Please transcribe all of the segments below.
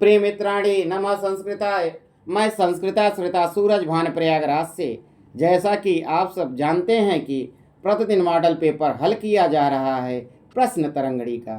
प्रिय मित्राणि नमः संस्कृताय। मैं संस्कृता श्रिता सूरज भान प्रयागराज से। जैसा कि आप सब जानते हैं कि प्रतिदिन मॉडल पेपर हल किया जा रहा है प्रश्न तरंगड़ी का।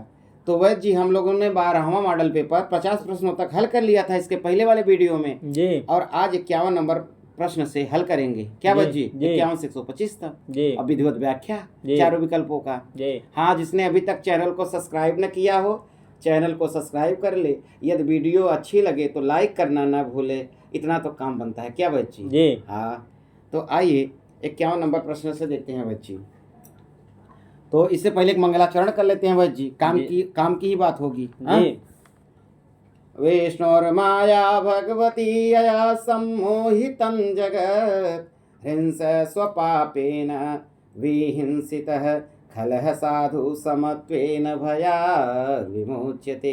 तो वैद्य जी हम लोगों ने 12वां मॉडल पेपर 50 प्रश्नों तक हल कर लिया था इसके पहले वाले वीडियो में जी। और आज 51 नंबर प्रश्न से हल करेंगे। क्या वैद्य जी? 51 से 125 तक जी। अब विधिवत व्याख्या जी। चारों विकल्पों का। जी। हाँ, जिसने अभी तक चैनल को सब्सक्राइब न किया हो चैनल को सब्सक्राइब कर ले। यदि वीडियो अच्छी लगे तो लाइक करना ना भूले, इतना तो काम बनता है। क्या बच्ची? जी। हाँ, तो आइए 51 नंबर प्रश्न से देखते हैं बच्ची। तो इससे पहले एक मंगलाचरण कर लेते हैं बच्ची। काम की ही बात होगी। विष्णुर्माया भगवती अया सम्मोहितं जगत् हिंस स्वपापेन विहिंसितः खलः साधु समत्वेन भयात् विमुच्यते।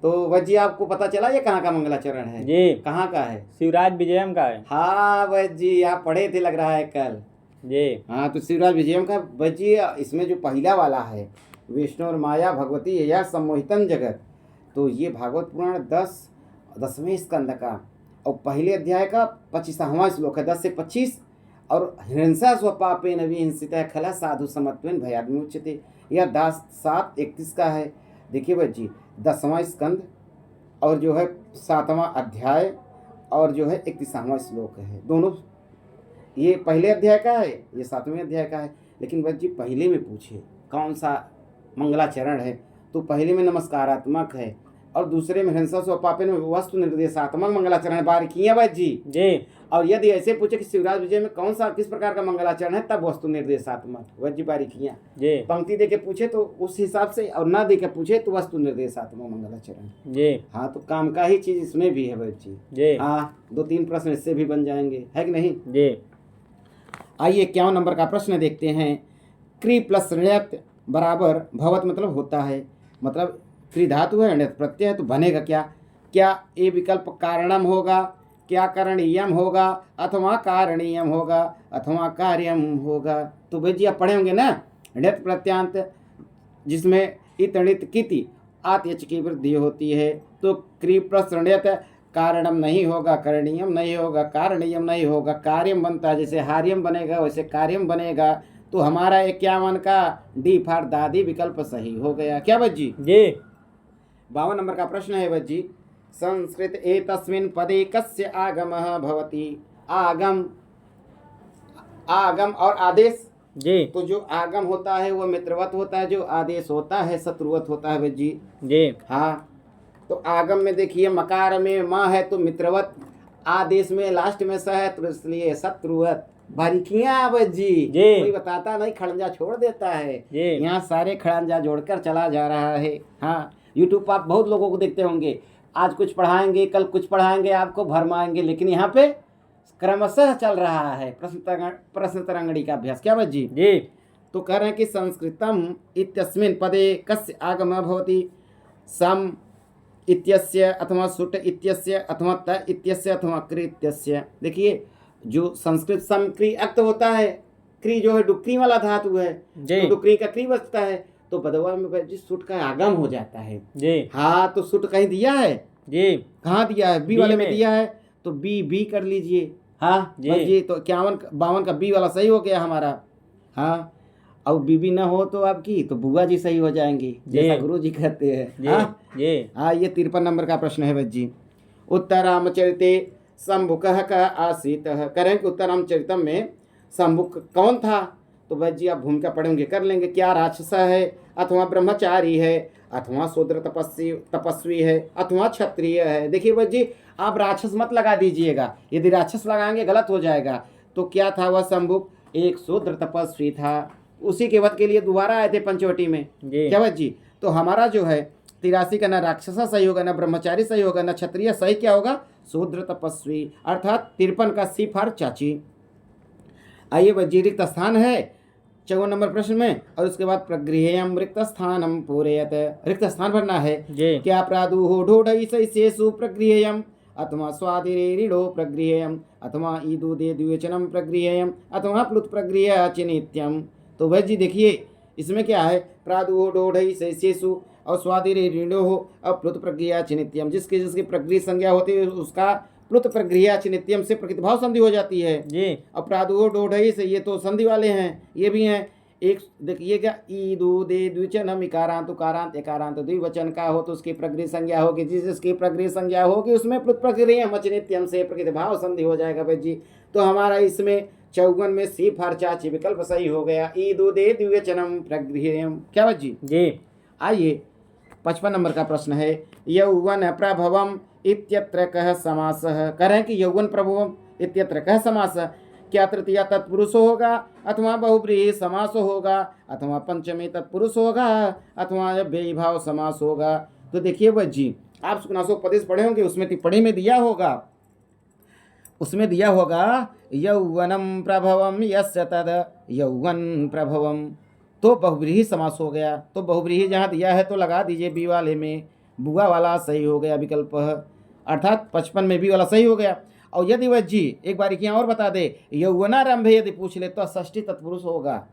तो वज्जी आपको पता चला ये कहाँ का मंगलाचरण है? जी। कहाँ का है? शिवराज विजयम का है। हाँ वज्जी, आप पढ़े थे लग रहा है कल। जी। हाँ, तो शिवराज विजयम का वज्जी इसमें जो पहला वाला है विष्णु और माया भगवती या सम्मोहितन जगत, तो ये भागवत पुराण 10वें स्कंद का और पहले अध्याय का 25वां श्लोक है 10 से 25। और हिंसा स्वपापे नवी हिंसित है खला साधु समत्वेन भयाद विमुच्यते, यह 7:31 का है। देखिए बच्ची 10वां स्कंद और जो है 7वां अध्याय और जो है 31वां श्लोक है। दोनों ये पहले अध्याय का है, ये 7वें अध्याय का है। लेकिन बच्ची पहले में पूछे कौन सा मंगलाचरण है, तो पहले में नमस्कारात्मक है और दूसरे में हिंसा स्वपापे में वस्तु निर्देशात्मक मंगलाचरण। बारीकियां बच्ची जी। और यदि ऐसे पूछे कि शिवराज विजय में कौन सा किस प्रकार का मंगलाचरण है, तब वस्तु निर्देशात्मक वज्जी बारीकियां। जी। पंक्ति दे के पूछे तो उस हिसाब से और ना दे के पूछे तो वस्तु निर्देशात्मक मंगलाचरण। जी। हाँ, तो काम का ही चीज इसमें भी है बच्ची। जी। हाँ, 2-3 प्रश्न इससे भी बन जाएंगे, है कि नहीं? जी। आइए 51 नंबर का प्रश्न देखते हैं। क्री प्लस ण्यत बराबर भवत मतलब होता है, मतलब क्री धातु है ण्यत प्रत्यय है, तो बनेगा क्या? क्या ए विकल्प कारणम होगा, क्या करणीयम होगा, अथवा कारणीयम होगा, अथवा कार्यम होगा? तो भाई जी आप पढ़े होंगे ना, ण्यत प्रत्यांत जिसमें इत णित किति आत यच की वृद्धि होती है, तो क्री प्लस ण्यत कारणम नहीं होगा, करणीयम नहीं होगा, कारणीयम नहीं होगा, कार्यम बनता है। जैसे हार्यम बनेगा वैसे कार्यम बनेगा। तो हमारा 51 का डी फॉर दादी विकल्प सही हो गया। क्या बच्ची? जी। 52 नंबर का प्रश्न है बच्ची। संस्कृत एतस्मिन् पदे कस्य आगमः भवति? आगम और आदेश। जी। तो जो आगम होता है वह मित्रवत होता है, जो आदेश होता है शत्रुवत होता है बच्ची। जी। हाँ, तो आगम में देखिए मकार में माँ है तो मित्रवत, आदेश में लास्ट में स है तो इसलिए शत्रुवत। बारीकियां बज्जी कोई बताता नहीं, खड़ंजा छोड़ देता है। यहाँ सारे खड़ंजा जोड़कर चला जा रहा है। हाँ, यूट्यूब पर आप बहुत लोगों को देखते होंगे, आज कुछ पढ़ाएंगे कल कुछ पढ़ाएंगे, आपको भरमाएंगे, लेकिन यहाँ पे क्रमशः चल रहा है प्रश्न तरंगड़ी का अभ्यास। क्या बज्जी? जी। तो कह रहे हैं कि संस्कृतम इत्यस्मिन् पदे कस्य आगमः भवति? सम इत्यस्य अथवा सुट इत्यस्य अथवा त इत्यस्य अथवा क्री इत्यस्य। देखिए जो संस्कृत सम क्री अक्त होता है, क्री जो है डुक्री वाला धातु है, तो डुक्री का क्री बचता है, तो बदवा में जी सुट का आगम हो जाता है। जी। हाँ, तो सुट कहीं दिया है? जी। कहाँ दिया है? बी वाले में दिया है, तो बी कर लीजिए। हाँ जी, तो 52 का बी वाला सही हो गया हमारा। हाँ, और बीबी न हो तो आपकी तो बुआ जी सही हो जाएंगी, जैसा गुरु जी कहते हैं। हाँ, ये 53 नंबर का प्रश्न है बच्ची। उत्तरामचरिते शंभुकः का आसीत। करें कि उत्तरामचरितम में शंभुक कौन था? तो बच्ची आप भूमिका पढ़ेंगे कर लेंगे। क्या राक्षस है, अथवा ब्रह्मचारी है, अथवा शूद्र तपस्वी है, अथवा क्षत्रिय है? देखिए बच्ची आप राक्षस मत लगा दीजिएगा, यदि राक्षस लगाएंगे गलत हो जाएगा। तो क्या था वह शंभुक? एक शूद्र तपस्वी था, उसी के वध के लिए दोबारा आए थे पंचवटी में। क्या बच्ची? तो हमारा जो है 83 का ना राक्षसा सही होगा, ना ब्रह्मचारी सही होगा, ना क्षत्रिय सही क्या होगा? शूद्र तपस्वी, अर्थात 53 का सी फॉर चाची। आइए बच्ची रिक्त स्थान है 54 नंबर प्रश्न में, और उसके बाद प्रगृहेयम रिक्त स्थानम पूरयत। रिक्त स्थान भरना है। क्या प्रादुः ढोढैषु प्रगृहेयम, अथवा स्वादिरेरिडो प्रगृहेयम, अथवा ईदु दे द्विवचनम प्रगृहेयम, अथवा प्लुत प्रगृह्य चिनित्यम? तो भाई जी देखिए इसमें क्या है, प्रादुः ढोढैषु और स्वादिरे ऋणो हो अब प्लुत प्रक्रिया चिनित्यम, जिसकी जिसकी प्रक्रिया संज्ञा होती है उसका प्लुत प्रक्रिया चिनित्यम से प्रकृति भाव संधि हो जाती है जी। अपराधो डोढ़ई से, ये तो संधि वाले हैं, ये भी हैं। एक देखिए क्या ई दो दे द्विचनम इकारांत उकारांत एकारांत द्विवचन का हो तो उसकी प्रकृति संज्ञा होगी, जिसकी प्रकृति संज्ञा होगी उसमें प्लुत प्रक्रिया मचनित्यम से प्रकृति भाव संधि हो जाएगा भाई जी। तो हमारा इसमें 54 में सी फार चाची विकल्प सही हो गया। ई दो दे द्विवचनम प्रगृह्यम, क्या बात जी? जी। आइए 55 नंबर का प्रश्न है, यौवन प्रभवम इत्यत्र कह समासः, करें कि यौवन प्रभवम इत्यत्र कह समासः, क्या तृतीया तत्पुरुष होगा अथवा बहुब्रीहि समास होगा अथवा पंचमी तत्पुरुष होगा अथवा व्ययी भाव समास होगा? तो देखिए बस जी, आप सुकनासोपदेश पढ़े होंगे, उसमें टिप्पणी में दिया होगा, उसमें दिया होगा यौवनम प्रभवम यस्य तद यौवन प्रभवम, तो बहुब्रीहि समास हो गया। तो बहुब्रीहि जहाँ दिया है तो लगा दीजिए बी वाले में, बुआ वाला सही हो गया विकल्प, अर्थात 55 में बी वाला सही हो गया। और यदि वह जी एक बारीकियाँ और बता दे, यौवनारंभे यदि पूछ ले तो षष्ठी तत्पुरुष होगा,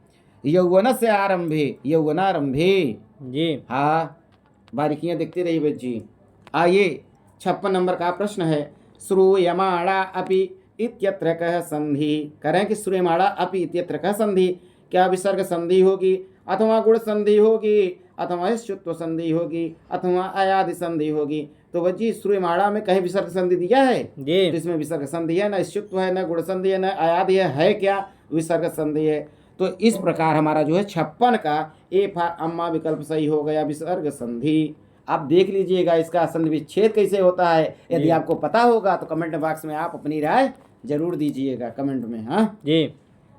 यौवन से आरंभे यौवनारंभे जी। हाँ, बारीकियाँ देखते रहिए बच्ची जी। आइए 56 नंबर का प्रश्न है, श्रूयमाणा अपि इत्यत्र कह संधि, करें कि श्रूयमाणा अपि इत्यत्र कह संधि, क्या विसर्ग संधि होगी अथवा गुण संधि होगी अथवा शुत्व संधि होगी अथवा अयादि संधि होगी? तो बच्ची श्रूयमाणा में कहीं विसर्ग संधि दिया है जी। तो इसमें विसर्ग संधि है, न शुत्व है, न गुण संधि है, न अयादि है क्या विसर्ग संधि है। तो इस प्रकार हमारा जो है 56 का ए फार अम्मा विकल्प सही हो गया, विसर्ग संधि। आप देख लीजिएगा इसका संधि विच्छेद कैसे होता है, यदि आपको पता होगा तो कमेंट बॉक्स में आप अपनी राय जरूर दीजिएगा कमेंट में। हाँ जी।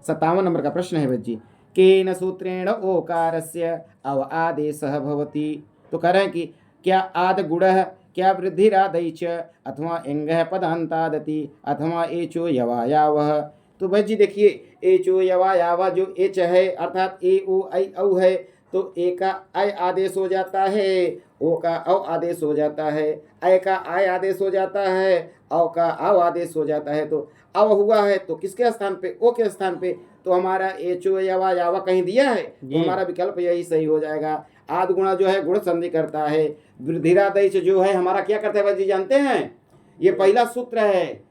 57 नंबर का प्रश्न है बच्ची, केन सूत्रेण ओकारस्य अव आदेशः भवति? तो कह रहे हैं कि क्या आद गुणः, क्या वृद्धिरादय च अथवा एंगः पदांतादति अथवा एचो यवायावः? तो भाई जी देखिए, एचो यवायावः जो एच है अर्थात ए ओ आई औ है, तो ए का आई आदेश हो जाता है, ओ का औ आदेश हो जाता है, ऐ का आई आदेश हो जाता है, औ का औ आदेश हो जाता है। तो अव हुआ है तो किसके स्थान पे? ओ के स्थान पे। तो हमारा एचो यवा यावा कहीं दिया है तो हमारा विकल्प यही सही हो जाएगा। आद गुणा जो है गुण संधि करता है, वृद्धिरादय जो है हमारा क्या करता है भाई जानते हैं? ये पहला सूत्र है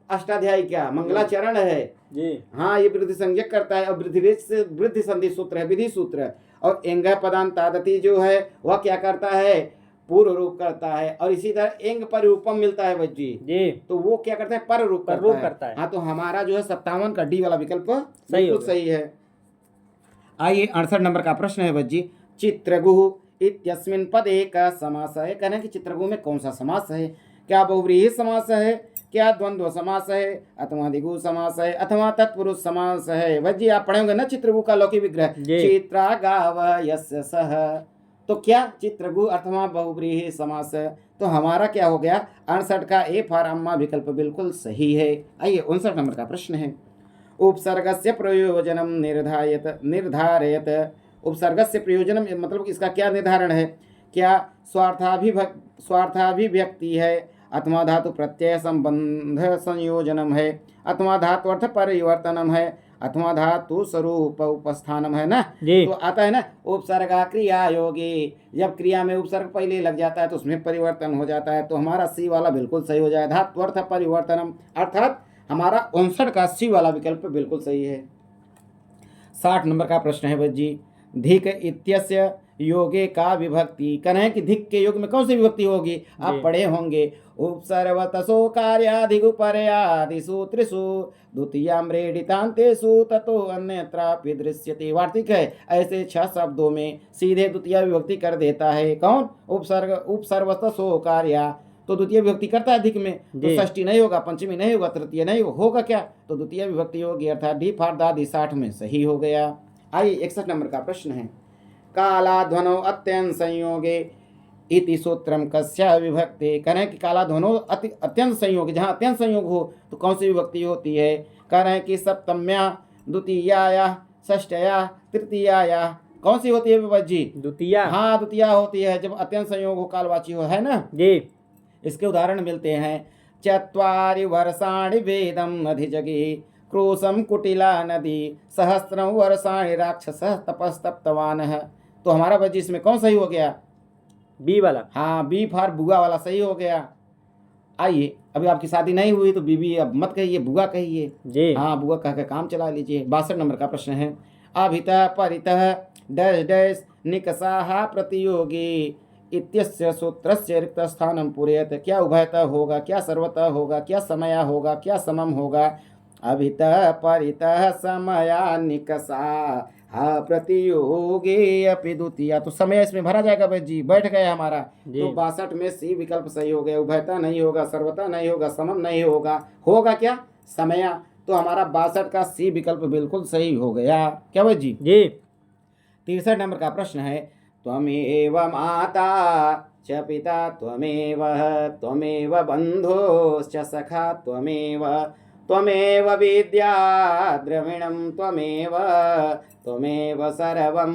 अष्टाध्यायी क्या मंगलाचरण है जी। हाँ, ये वृद्धि संज्ञक करता है और वृद्धि से वृद्धि संधि सूत्र है, विधि सूत्र। और एंग पदांतादति जो है वह क्या करता है? पूर्व रूप करता है। और इसी तरह एंग पर रूपम मिलता है बच्ची जी, तो वो क्या करता है? पर रूप करता है। हाँ, तो हमारा जो है 57 का डी वाला विकल्प सही है। आइए 68 नंबर का प्रश्न है बच्ची, चित्रगुः इत्यस्मिन् पदे का समास है, कहना कि चित्रगुः में कौन सा समास है? क्या बहुव्रीहि समास है, क्या द्वंद्व समास है अथवा द्विगु समास है अथवा तत्पुरुष समास है? भज्जी आप पढ़ेंगे ना चित्रगुः का लौकिक विग्रह, चित्रा गाव यस्य सह, तो क्या चित्रगुः अथवा बहुव्रीहि समास है? तो हमारा क्या हो गया 68 का ए फॉर अम्मा विकल्प बिल्कुल सही है। आइए 59 नंबर का प्रश्न है, उपसर्गस्य प्रयोजनम निर्धारयत। उपसर्गस्य प्रयोजनम मतलब इसका क्या निर्धारण है? क्या स्वार्थाभिव्यक्ति है अथवा धातु प्रत्यय संबंध संयोजनम है अथवा धातु अर्थ परिवर्तनम है अथवा धातु स्वरूप उपस्थानम है ना? तो आता है ना उपसर्गा क्रिया योगी, जब क्रिया में उपसर्ग पहले लग जाता है तो उसमें परिवर्तन हो जाता है। तो हमारा सी वाला बिल्कुल सही हो जाए, धातु अर्थ परिवर्तनम, अर्थात हमारा 59 का सी वाला विकल्प बिल्कुल सही है। 60 नंबर का प्रश्न है बच्ची, धिक इत्यस्य योगे का विभक्ति, करें कि धिक के योग में कौन सी विभक्ति होगी? आप पढ़े होंगे, उपसर्वतसो कार्याधिगुपरयादिषु त्रिषु द्वितीयां रेडितान्तेषु ततो अन्यत्रापि दृश्यते। वार्तिक है, ऐसे 6 शब्दों में सीधे द्वितीय विभक्ति कर देता है। कौन? उपसर्वतसो कार्या, तो द्वितीय विभक्ति करता है अधिक में, तो षष्ठी नहीं होगा, पंचमी नहीं होगा, तृतीय नहीं होगा, क्या? तो द्वितीय विभक्ति होगी, अर्थात डी फॉर दादी 60 में सही हो गया। आइए 61 नंबर का प्रश्न है, कालाध्वनौ अत्यंत संयोगे इति सूत्रम कस्या विभक्ति, करें कि कालाध्वनौ अत्यंत संयोग, जहाँ अत्यंत संयोग हो तो कौन सी विभक्ति होती है? करें कि सप्तम्या द्वितीया षष्ठया तृतीया, कौन सी होती है विभक्ति जी? द्वितीया। हाँ, द्वितीया होती है जब अत्यंत संयोग हो, कालवाची हो, है ना जी। इसके उदाहरण मिलते हैं, चत्वारि वर्षाणि वेदम अधिजगे क्रोशम कुटिला नदी सहस्त्रम वर्षाणि राक्षसः तपस्तप्तवानः। तो हमारा बच्ची इसमें कौन सही हो गया? बी वाला। हाँ, बी फॉर बुआ वाला सही हो गया। आइए, अभी आपकी शादी नहीं हुई तो बीबी अब मत कहिए, बुआ कहिए। जी हाँ, बुआ कह के काम चला लीजिए। 62 नंबर का प्रश्न है। अभितः परितः डैश डैश निकषाः प्रतियोगी इत्यस्य सूत्रस्य रिक्तस्थानं पूरयेत। क्या उभयतः होगा, क्या सर्वतः होगा, क्या समया होगा, क्या समम होगा? अभितः परितः समया निकषा प्रतियोगी अपि द्वितीया। तो समय इसमें भरा जाएगा भाई जी, बैठ गया हमारा। जी। तो 62 में सी विकल्प सही हो गया। उभयता नहीं होगा, सर्वता नहीं होगा, समम नहीं होगा, होगा क्या? समया। तो हमारा 62 का सी विकल्प बिल्कुल सही हो गया। क्या भाई जी? जी 63 नंबर का प्रश्न है। त्वमेव माता च पिता त्वमेव बन्धुश्च सखा त्वमेव विद्या द्रविणं त्वमेव सर्वं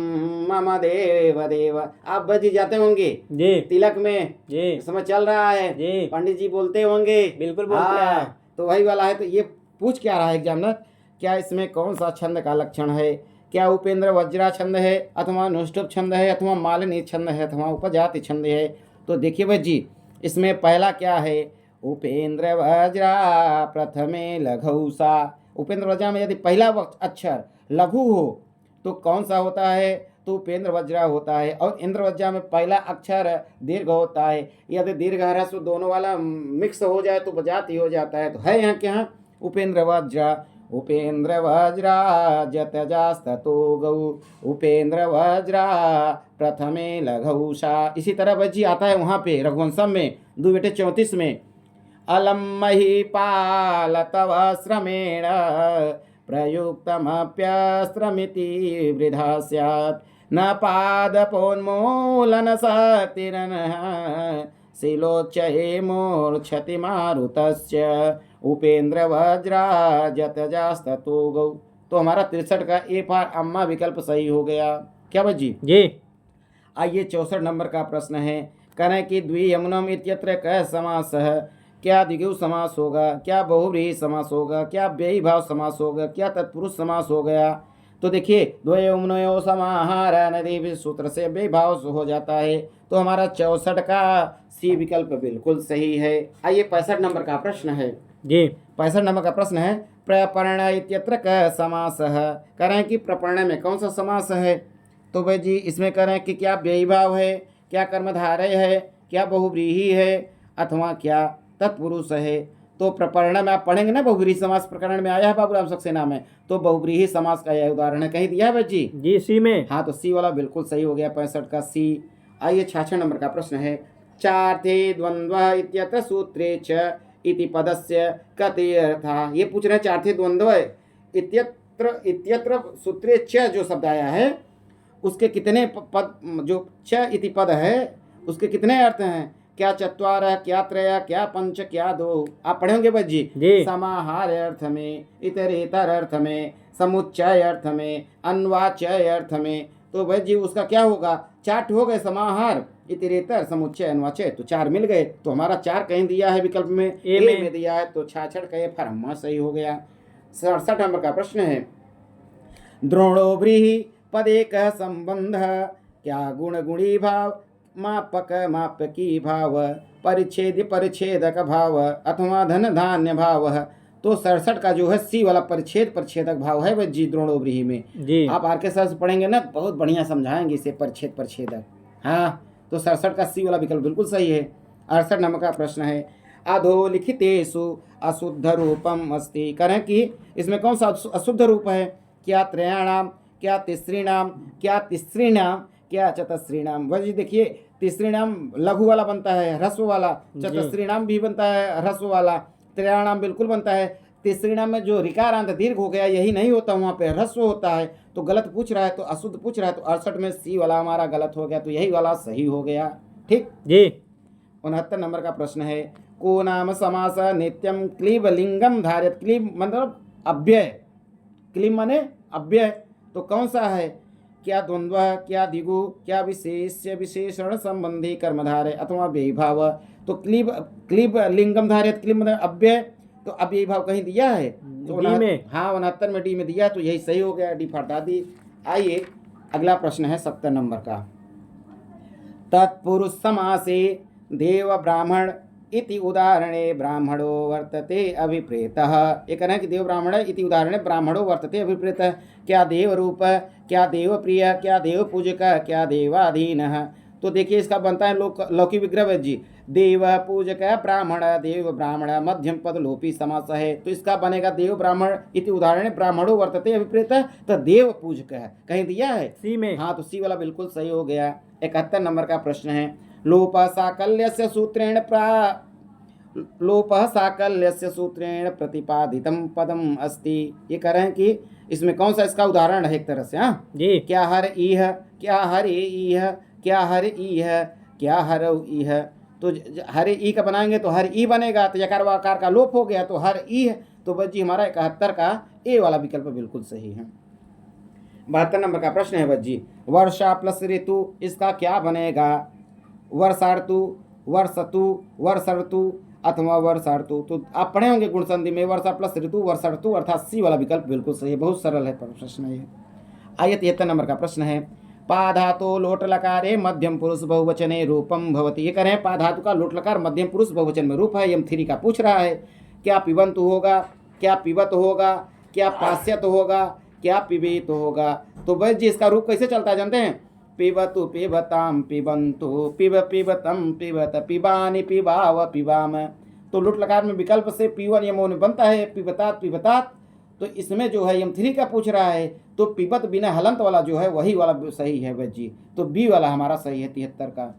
मम देव देव। आप बजी जाते होंगे जी तिलक में, जी इस समय चल रहा है, जी पंडित जी बोलते होंगे। बिल्कुल बोलते हैं। तो वही वाला है। तो ये पूछ क्या रहा है एग्जामिनर, क्या इसमें कौन सा छंद का लक्षण है? क्या उपेंद्र वज्रा छंद है, अथवा नुष्टुप छंद है, अथवा मालिनी छंद है, अथवा उपजाति छंद है? तो देखिए भाई जी, इसमें पहला क्या है? उपेंद्र वज्रा प्रथमे लघुसा। उपेंद्र वज्रा में यदि पहला अक्षर लघु हो तो कौन सा होता है? तो उपेंद्र वज्रा होता है। और इंद्र वज्रा में पहला अक्षर दीर्घ होता है। यदि दीर्घ ह्रस्व दोनों वाला मिक्स हो जाए तो उपजाति हो जाता है। तो है यहाँ क्या? उपेंद्र वज्रा। उपेंद्र वज्रा जतजास्ततो गौ उपेंद्र वज्रा प्रथमे लघुषा। इसी तरह बच्ची आता है वहाँ पे रघुवंशम में 2 बेटे 34 में। अलम महीपाल तव श्रमेण प्रयुक्तमप्यस्त्रमिति वृथा स्यात् न पादपोन्मूलन शक्तिरनः शिलोच्चये मूर्छति मारुतस्य उपेंद्र वज्रा जतजास्ततो गौ। तो हमारा 63 का ए फॉर अम्मा विकल्प सही हो गया। क्या बच्ची? जी आइए 64 नंबर का प्रश्न है। कह रहे हैं कि द्वियमुनम इत्यत्र कः समासः। क्या द्विगु समास होगा, क्या बहुव्रीहि समास होगा, क्या व्ययी भाव समास होगा, क्या तत्पुरुष समास हो गया? तो देखिए, द्वयोमुनयो समाहार नदी सूत्र से व्ययी भाव हो जाता है। तो हमारा 64 का सी विकल्प बिल्कुल सही है। आइए 65 नंबर का प्रश्न है। जी 65 नंबर का प्रश्न है। प्रपर्ण इत्यत्र कः समासः। कह रहे हैं कि प्रपर्ण में कौन सा समास है? तो भाई जी इसमें कह रहे हैं कि क्या व्ययी भाव है, क्या कर्मधारय है, क्या बहुव्रीहि है, अथवा क्या तत्पुरुष है? तो प्रपर्ण में आप पढ़ेंगे ना, बहुव्रीहि समास प्रकरण में आया है बाबूराम सक्सेना में। तो बहुव्रीहि समास का यह उदाहरण है, कहीं दिया है भाई जी? जी सी में। हाँ, तो सी वाला बिल्कुल सही हो गया 65 का सी। आइए 66 नंबर का प्रश्न है। चार्थे द्वंद्व इत्यत्र सूत्रे च इति पदस्य कति अर्थः। ये पूछ रहे हैं चार्थे द्वंद्व इत्यत्र सूत्रे च जो शब्द आया है उसके कितने पद, जो च इति पद है उसके कितने अर्थ हैं? क्या चत्वारः, क्या त्रय, क्या पंच, क्या दो? आप पढ़ेंगे भाई जी? समाहार अर्थ में, इतरेतर अर्थ में, समुच्चय अर्थ में, अन्वाच्य अर्थ में। तो भाई जी उसका क्या होगा? 4 हो गए, समाहार, इतरेतर, समुच्चय, अन्वाच्य। तो 4 मिल गए। तो हमारा 4 कहीं दिया है विकल्प में, ए में दिया है। तो 66 का ए फॉर्म सही हो गया। 67 नंबर का प्रश्न है। द्रोणो व्रीहि पदे कः संबंधः। क्या गुण गुणी भाव, मापक मापकी भाव, परिच्छेद परिच्छेदक भाव, अथवा धन धान्य भाव? तो 67 का जो है सी वाला परिच्छेद परिच्छेदक भाव है वह जी द्रोणो व्रीहि में। जी आप आर के सर से पढ़ेंगे ना, बहुत बढ़िया समझाएंगे इसे, परिच्छेद परिच्छेदक। हाँ, तो 67 का सी वाला विकल्प बिल्कुल सही है। 68 नंबर का प्रश्न है। अधोलिखितेषु अशुद्ध रूपम अस्ति। करें कि इसमें कौन सा अशुद्ध रूप है? क्या त्रयाणाम, क्या तिसृणाम, क्या तिसृणाम, क्या चतुस्रीणाम? वही देखिए, तिसृणाम लघु वाला बनता है ह्रस्व वाला, चतुस्रीणाम भी बनता है ह्रस्व वाला, त्रयाणाम बिल्कुल बनता है। तिसृणाम में जो रिकारांत दीर्घ हो गया यही नहीं होता, वहाँ पे ह्रस्व होता है। तो गलत पूछ रहा है, तो अशुद्ध पूछ रहा है। तो 68 में सी वाला हमारा गलत हो गया, तो यही वाला सही हो गया। ठीक जी 69 नंबर का प्रश्न है। को नाम समास नित्यम क्लीब लिंगम धारित। क्लीब मतलब अव्यय, क्लीब माने अव्यय। तो कौन सा है? क्या द्वंद्व, क्या दिगु, क्या विशेष्य विशेषण संबंधी कर्मधारय, अथवा व्ययी भाव? तो क्लीब लिंगम धारित, क्लीब मतलब अव्यय। तो अव्ययी भाव कहीं दिया है? तो डी में। हाँ, 69 में डी में दिया, तो यही सही हो गया। डी फॉर दादी। आइए अगला प्रश्न है 70 नंबर का। तत्पुरुष समासे देव ब्राह्मण इति उदाहरणे ब्राह्मणो वर्तते अभिप्रेतः। ये कहना है कि देव ब्राह्मण इति उदाहरणे ब्राह्मणो वर्तते अभिप्रेतः। क्या देव रूप, क्या देव प्रिय, क्या देव पूजक, क्या देवाधीन। तो देखिए इसका बनता है लौकिक विग्रह जी। देव पूजक ब्राह्मण, देव ब्राह्मण मध्यम पद लोपी समास है, तो इसका बनेगा देव ब्राह्मण इति उदाहरण ब्राह्मणो वर्तते अभिप्रेतः। तो देव पूजक है कहीं दिया है सी में। हाँ, तो सी वाला बिल्कुल सही हो गया। 71 नंबर का प्रश्न है। लोपः साकल्यस्य सूत्रेण प्रतिपादितं पदम अस्ति। ये कह रहे हैं कि इसमें कौन सा इसका उदाहरण है एक तरह से। हाँ जी। क्या हर इह, क्या हरे इह, क्या हर इह, क्या हरौ इह। तो हरे ई का बनाएंगे तो हर ई बनेगा, तो यकार वाकार का लोप हो गया तो हर ई। तो बस जी हमारा 71 का ए वाला विकल्प बिल्कुल सही है। 72 नंबर का प्रश्न है बस जी। वर्षा प्लस ऋतु, इसका क्या बनेगा? वर्षार्तु, वर्षतु, वर्षर्तु अथवा वर्षार्तु। तो आप पढ़े होंगे गुण संधि में वर्षा प्लस ऋतु वर्षर्तु, अर्थात सी वाला विकल्प बिल्कुल सही है। बहुत सरल है प्रश्न ये। आइए 73 नंबर का प्रश्न है। पाधातो लोट लकारे मध्यम पुरुष बहुवचने रूपम भवति। ये कह रहे हैं पाधातु का लोट लकार मध्यम पुरुष बहुवचन में रूप है। यम3 का पूछ रहा है। क्या पिबंतु होगा, क्या पिबत होगा, क्या पास्यत होगा, क्या पिबेत होगा। तो बस जी इसका रूप कैसे चलता है जानते हैं? पिबतु पिबताम पिबंतु, पिब पिबतम पिबत, पिबानि पिबाव पिबाम। तो लुट लकार में विकल्प से P1 यमोन बनता है पिबतात पिबतात। तो इसमें जो है यम3 का पूछ रहा है, तो पिबत बिना हलंत वाला जो है वही वाला सही है बस जी। तो बी वाला हमारा सही है 73 का।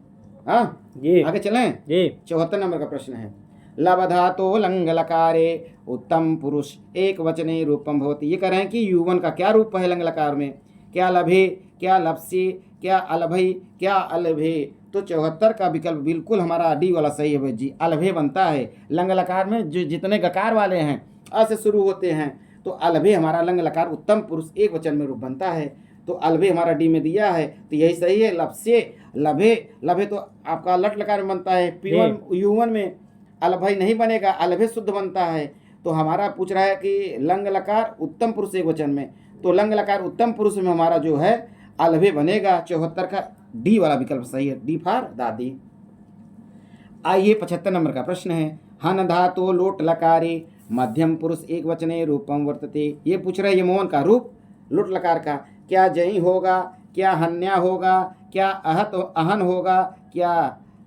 हाँ जी आगे चलें जी। 74 नंबर का प्रश्न है। लबधातो लंग लकारे उत्तम पुरुष एक वचने रूपम भवति। ये कह रहे हैं कि युवन का क्या रूप है लंग लकार में? क्या लभे, क्या लपसी, क्या अलभई, क्या अलभे। तो 74 का विकल्प बिल्कुल हमारा डी वाला सही है बस जी। अलभे बनता है लंग लकार में जो जितने गकार वाले हैं अ से शुरू होते हैं, तो अलभे हमारा लंग लकार उत्तम पुरुष एक वचन में रूप बनता है। तो अलभे हमारा डी में दिया है, तो यही सही है। लपसे, लभे, लभे तो आपका लट लकार में बनता है। P1 युवन में अलभई नहीं बनेगा, अलभे शुद्ध बनता है। तो हमारा पूछ रहा है कि लंग लकार उत्तम पुरुष एक वचन में, तो लंग लकार उत्तम पुरुष में हमारा जो है अलभे बनेगा। 74 का डी वाला विकल्प सही है, डी फॉर दादी। आइए 75 नंबर का प्रश्न है। हन धातो लोट लकारे मध्यम पुरुष एक वचने रूपम वर्तते। ये पूछ रहे यमोन का रूप लुट लकार का। क्या जई होगा, क्या हन्या होगा, क्या अहत अहन होगा, क्या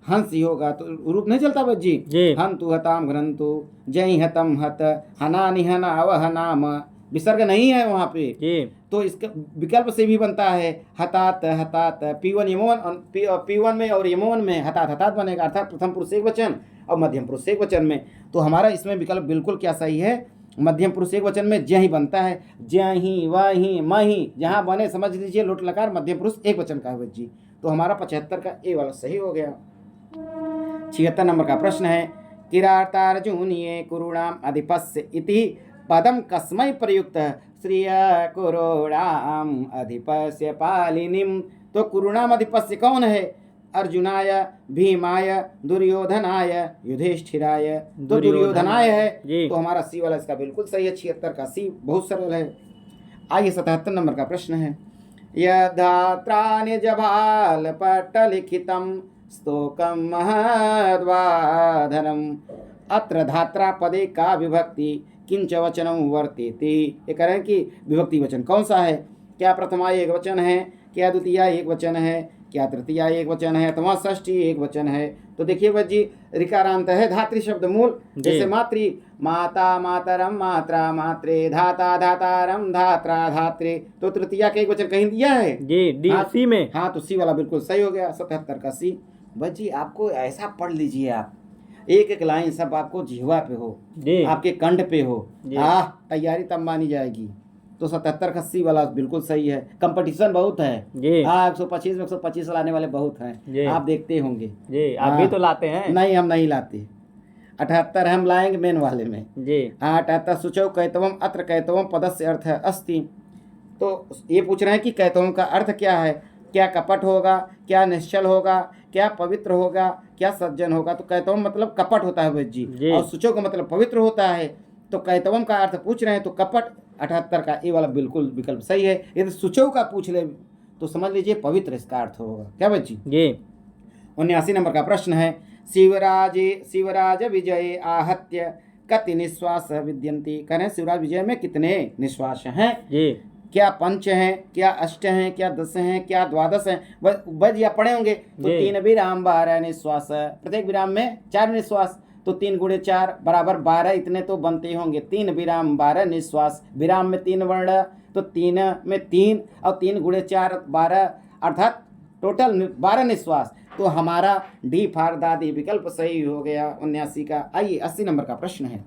हंस होगा। तो रूप नहीं चलता बस जी। हंतु हताम घ्रंतु, जई हतम हत, हना निहना अवहनाम। विसर्ग नहीं है वहाँ पे। तो इसका विकल्प से भी बनता है हतात हतात। P1 यमोन, P1 में और यमोन में हतात हतात बनेगा, अर्थात प्रथम पुरुष एक वचन और मध्यम पुरुष एक वचन में। तो हमारा इसमें विकल्प बिल्कुल क्या सही है? मध्यम पुरुष एक वचन में ज्य ही बनता है। ज्यही वही मही जहाँ बने समझ लीजिए लोट लकार मध्यम पुरुष एक वचन का है जी। तो हमारा 75 का ए वाला सही हो गया। 76 नंबर का प्रश्न है। किरातार्जुनीये कुरुणाम अधिपस्य इति पदम कस्मै प्रयुक्त श्रिय कुरुणाम अधिपस्य पालिनीम। तो कुरुणाम अधिपस्य कौन है? अर्जुनाय, भीमाय, दुर्योधनाय, युधिष्ठिराय। तो दुर्योधनाय है, तो हमारा सी वाला इसका बिल्कुल सही है। 76 का सी बहुत सरल है। आइए 77 नंबर का प्रश्न है। यधात्रा निजभाल पट्टलिखितं स्तोकं महद्वाधनम् अत्र धात्रा पदे का विभक्ति किंच वचनम वर्तेते। ये कह रहे हैं कि विभक्ति वचन कौन सा है? क्या प्रथमा एक वचन है, क्या द्वितीया एक वचन है, क्या तृतीया एक वचन है, अथवा षष्ठी एक वचन है। तो देखिए बस जी ऋकारांत है धात्री शब्द मूल, जैसे मातृ माता मातरम मात्रा मात्रे, धाता धातारम धात्रा धात्रे। तो तृतीया का एक वचन कहीं दिया है जी, डी सी में। हाँ, तो सी वाला बिल्कुल सही हो गया। 77 का सी। बस जी आपको ऐसा पढ़ लीजिए, आप एक एक लाइन सब आपको जिह्वा पे हो, आपके कंठ पे हो, तैयारी तब मानी जाएगी। तो 77 का सी वाला बिल्कुल सही है। कंपटीशन बहुत है। 125 में 125 लाने वाले बहुत हैं, आप देखते होंगे। आप भी तो लाते हैं। नहीं, हम नहीं लाते। 78 हम लाएंगे मेन वाले में जी। 78 सुचौ कैतवम अत्र कैतवम पदस्य अर्थ अस्ति। तो ये पूछ रहे हैं कि कैतवम का अर्थ क्या है? क्या कपट होगा, क्या निश्चल होगा, क्या पवित्र होगा, क्या सज्जन होगा। तो कैतवम मतलब कपट होता है वैद्य जी, और सुचो का मतलब पवित्र होता है। तो कैतवम का अर्थ पूछ रहे हैं तो कपट 78 का ए वाला बिल्कुल विकल्प सही है। यदि सुचो का पूछ ले तो समझ लीजिए पवित्र इसका अर्थ होगा। क्या बच्ची? 79 नंबर का प्रश्न है, शिवराज विजय आहत्य कति निश्वास विद्यन्ति। करें शिवराज विजय में कितने निश्वास हैं? जी क्या 5 हैं, क्या 8 हैं, क्या 10 हैं, क्या 12 हैं? बस या पढ़े होंगे तो जी। 3 विराम 12 निश्वास, प्रत्येक विराम में 4 निश्वास, तो 3 गुणे 4 बराबर 12, इतने तो बनते होंगे। 3 विराम 12 निश्वास, विराम में 3 वर्ण, तो 3 में 3 और 3 गुणे 4 12, अर्थात टोटल 12 निश्वास। तो हमारा डी फार दादी विकल्प सही हो गया 79 का। आइए 80 नंबर का प्रश्न है,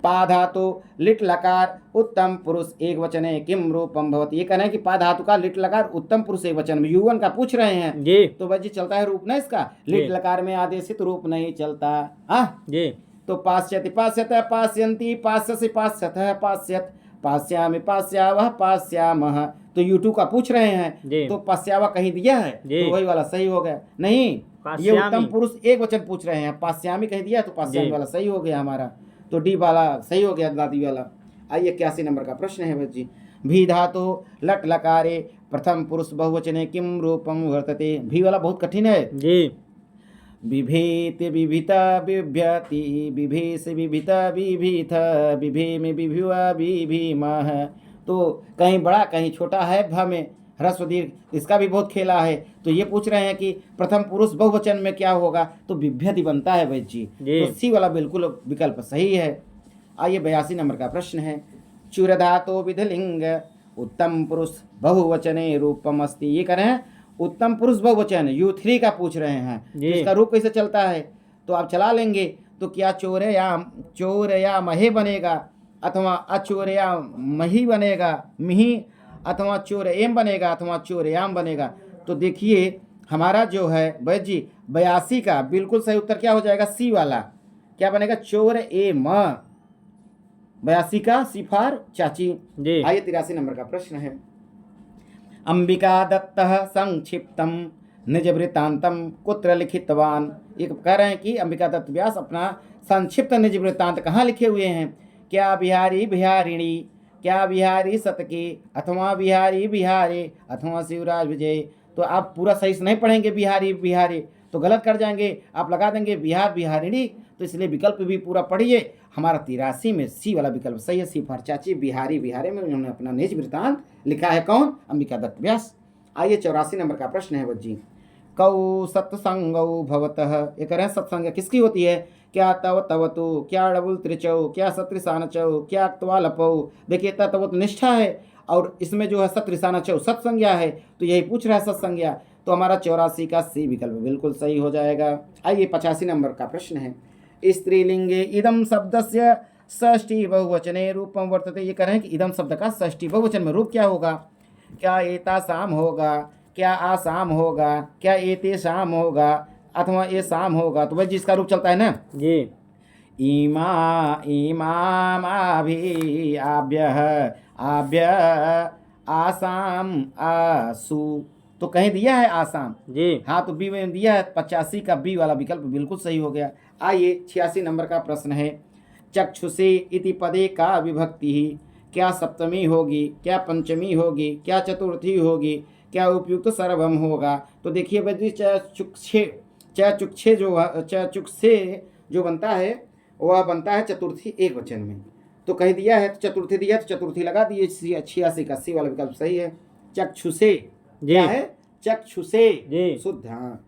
पा धातु लिट लकार उत्तम पुरुष एक वचने किम रूपम भवति। ये कहना है कि पा धातु का लिट लकार उत्तम पुरुष एक वचन में, युवन का पूछ रहे हैं जी तो भाई जी चलता है रूप ना इसका, लिट लकार में आदेशित रूप नहीं चलता। हाँ जी तो पाश्यति पाश्यत पाश्यन्ति पाश्यसि पाश्यतः पाश्यत पाश्यामि पाश्यावः पाश्यामः, तो U2 का पूछ रहे हैं जी। तो पाश्यावा कहीं दिया है जी। तो वही वाला सही हो गया। नहीं, ये पाश्यामी। उत्तम पुरुष एक वचन पूछ रहे हैं, पाश्यामी कहीं दिया है तो पाश्यामी जी। वाला सही हो गया हमारा, तो डी वाला सही हो गया दादी वाला। आइए 81 नंबर का प्रश्न है बच्ची, भी धातु लट लकारे प्रथम पुरुष बहुवचने किम रूपम वर्तते। भी वाला बहुत कठिन है। जी बिभेति बिभिता बिभ्यति बिभेस बिभिता बिभिथ बिभेमि बिभुआ बिभीमः, तो कहीं बड़ा कहीं छोटा है, भ में ह्रस्व दीर्घ, इसका भी बहुत खेला है। तो ये पूछ रहे हैं कि प्रथम पुरुष बहुवचन में क्या होगा, तो बिभ्यति बनता है भाई जी, तो सी वाला बिल्कुल विकल्प सही है। आइए 82 नंबर का प्रश्न है, चूरधातो विधिलिंग उत्तम पुरुष बहुवचने रूपम अस्ति। ये कह रहे हैं उत्तम पुरुष बहुवचन U3 का पूछ रहे हैं, तो इसका रूप कैसे चलता है, तो आप चला लेंगे तो क्या चोर या महे बनेगा, अथवा अचोर या मही बनेगा मिही, अथवा चोर एम बनेगा, अथवा चोर याम बनेगा। तो देखिए हमारा जो है वैद जी 82 का बिल्कुल सही उत्तर क्या हो जाएगा, सी वाला। क्या बनेगा, चोर ए म। 82 का सिफार चाची। आइए 83 नंबर का प्रश्न है, अंबिका दत्तः संक्षिप्तम निज वृत्तांतम कुत्र लिखितवान। ये कह रहे हैं कि अंबिका दत्त व्यास अपना संक्षिप्त निज वृत्तांत कहाँ लिखे हुए हैं, क्या बिहारी बिहारिणी, क्या बिहारी सतकी, अथवा बिहारी बिहारे, अथवा शिवराज विजय। तो आप पूरा सही से नहीं पढ़ेंगे बिहारी बिहारी तो गलत कर जाएंगे, आप लगा देंगे बिहार बिहारिणी, तो इसलिए विकल्प भी पूरा पढ़िए। हमारा 83 में सी वाला विकल्प सही है, सी फॉर चाची, बिहारी बिहारे में उन्होंने अपना निज वृत्तांत लिखा है। कौन, अंबिका दत्त व्यास। आइए 84 नंबर का प्रश्न है बच्ची, कौ सत्संगौ भवतः। ये कह रहे हैं सत्संग किसकी होती है, क्या तव तवतु, क्या डबुल त्रिचौ, क्या सत्रिसानचौ, क्या त्वालपौ। देखिए तवत निष्ठा है और इसमें जो है सत्रिसानचौ सत्संज्ञा है, तो यही पूछ रहा है सत्संज्ञा, तो हमारा 84 का सी विकल्प बिल्कुल सही हो जाएगा। आइए 85 नंबर का प्रश्न है, स्त्रीलिंगे इदम शब्दस्य षष्ठी बहुवचने रूपम वर्तते। ये कह रहे हैं कि इदम शब्द का षष्ठी बहुवचन में रूप क्या होगा, क्या एतासाम होगा, क्या आसाम होगा, क्या एतेषाम होगा, अथवा ये शाम होगा। तो भाई जिसका रूप चलता है ना जी, इमा इमाम आभि आभ्यः आभ्य आसाम आसु, तो कहीं दिया है आसाम जी हाँ, तो बी में दिया है, 85 का बी वाला विकल्प बिल्कुल सही हो गया। आइए 86 नंबर का प्रश्न है, चक्षुषे इति पदे का विभक्ति ही, क्या सप्तमी होगी, क्या पंचमी होगी, क्या चतुर्थी होगी, क्या उपयुक्त सर्वम होगा। तो देखिए भाई चक्षुषे जो बनता है वह बनता है चतुर्थी एक वचन में, तो कहीं दिया है तो चतुर्थी दिया है तो चतुर्थी लगा दिए। 86 का सी वाला विकल्प सही है, चक्षुषे क्या है, चक्षुषे शुद्ध। हाँ,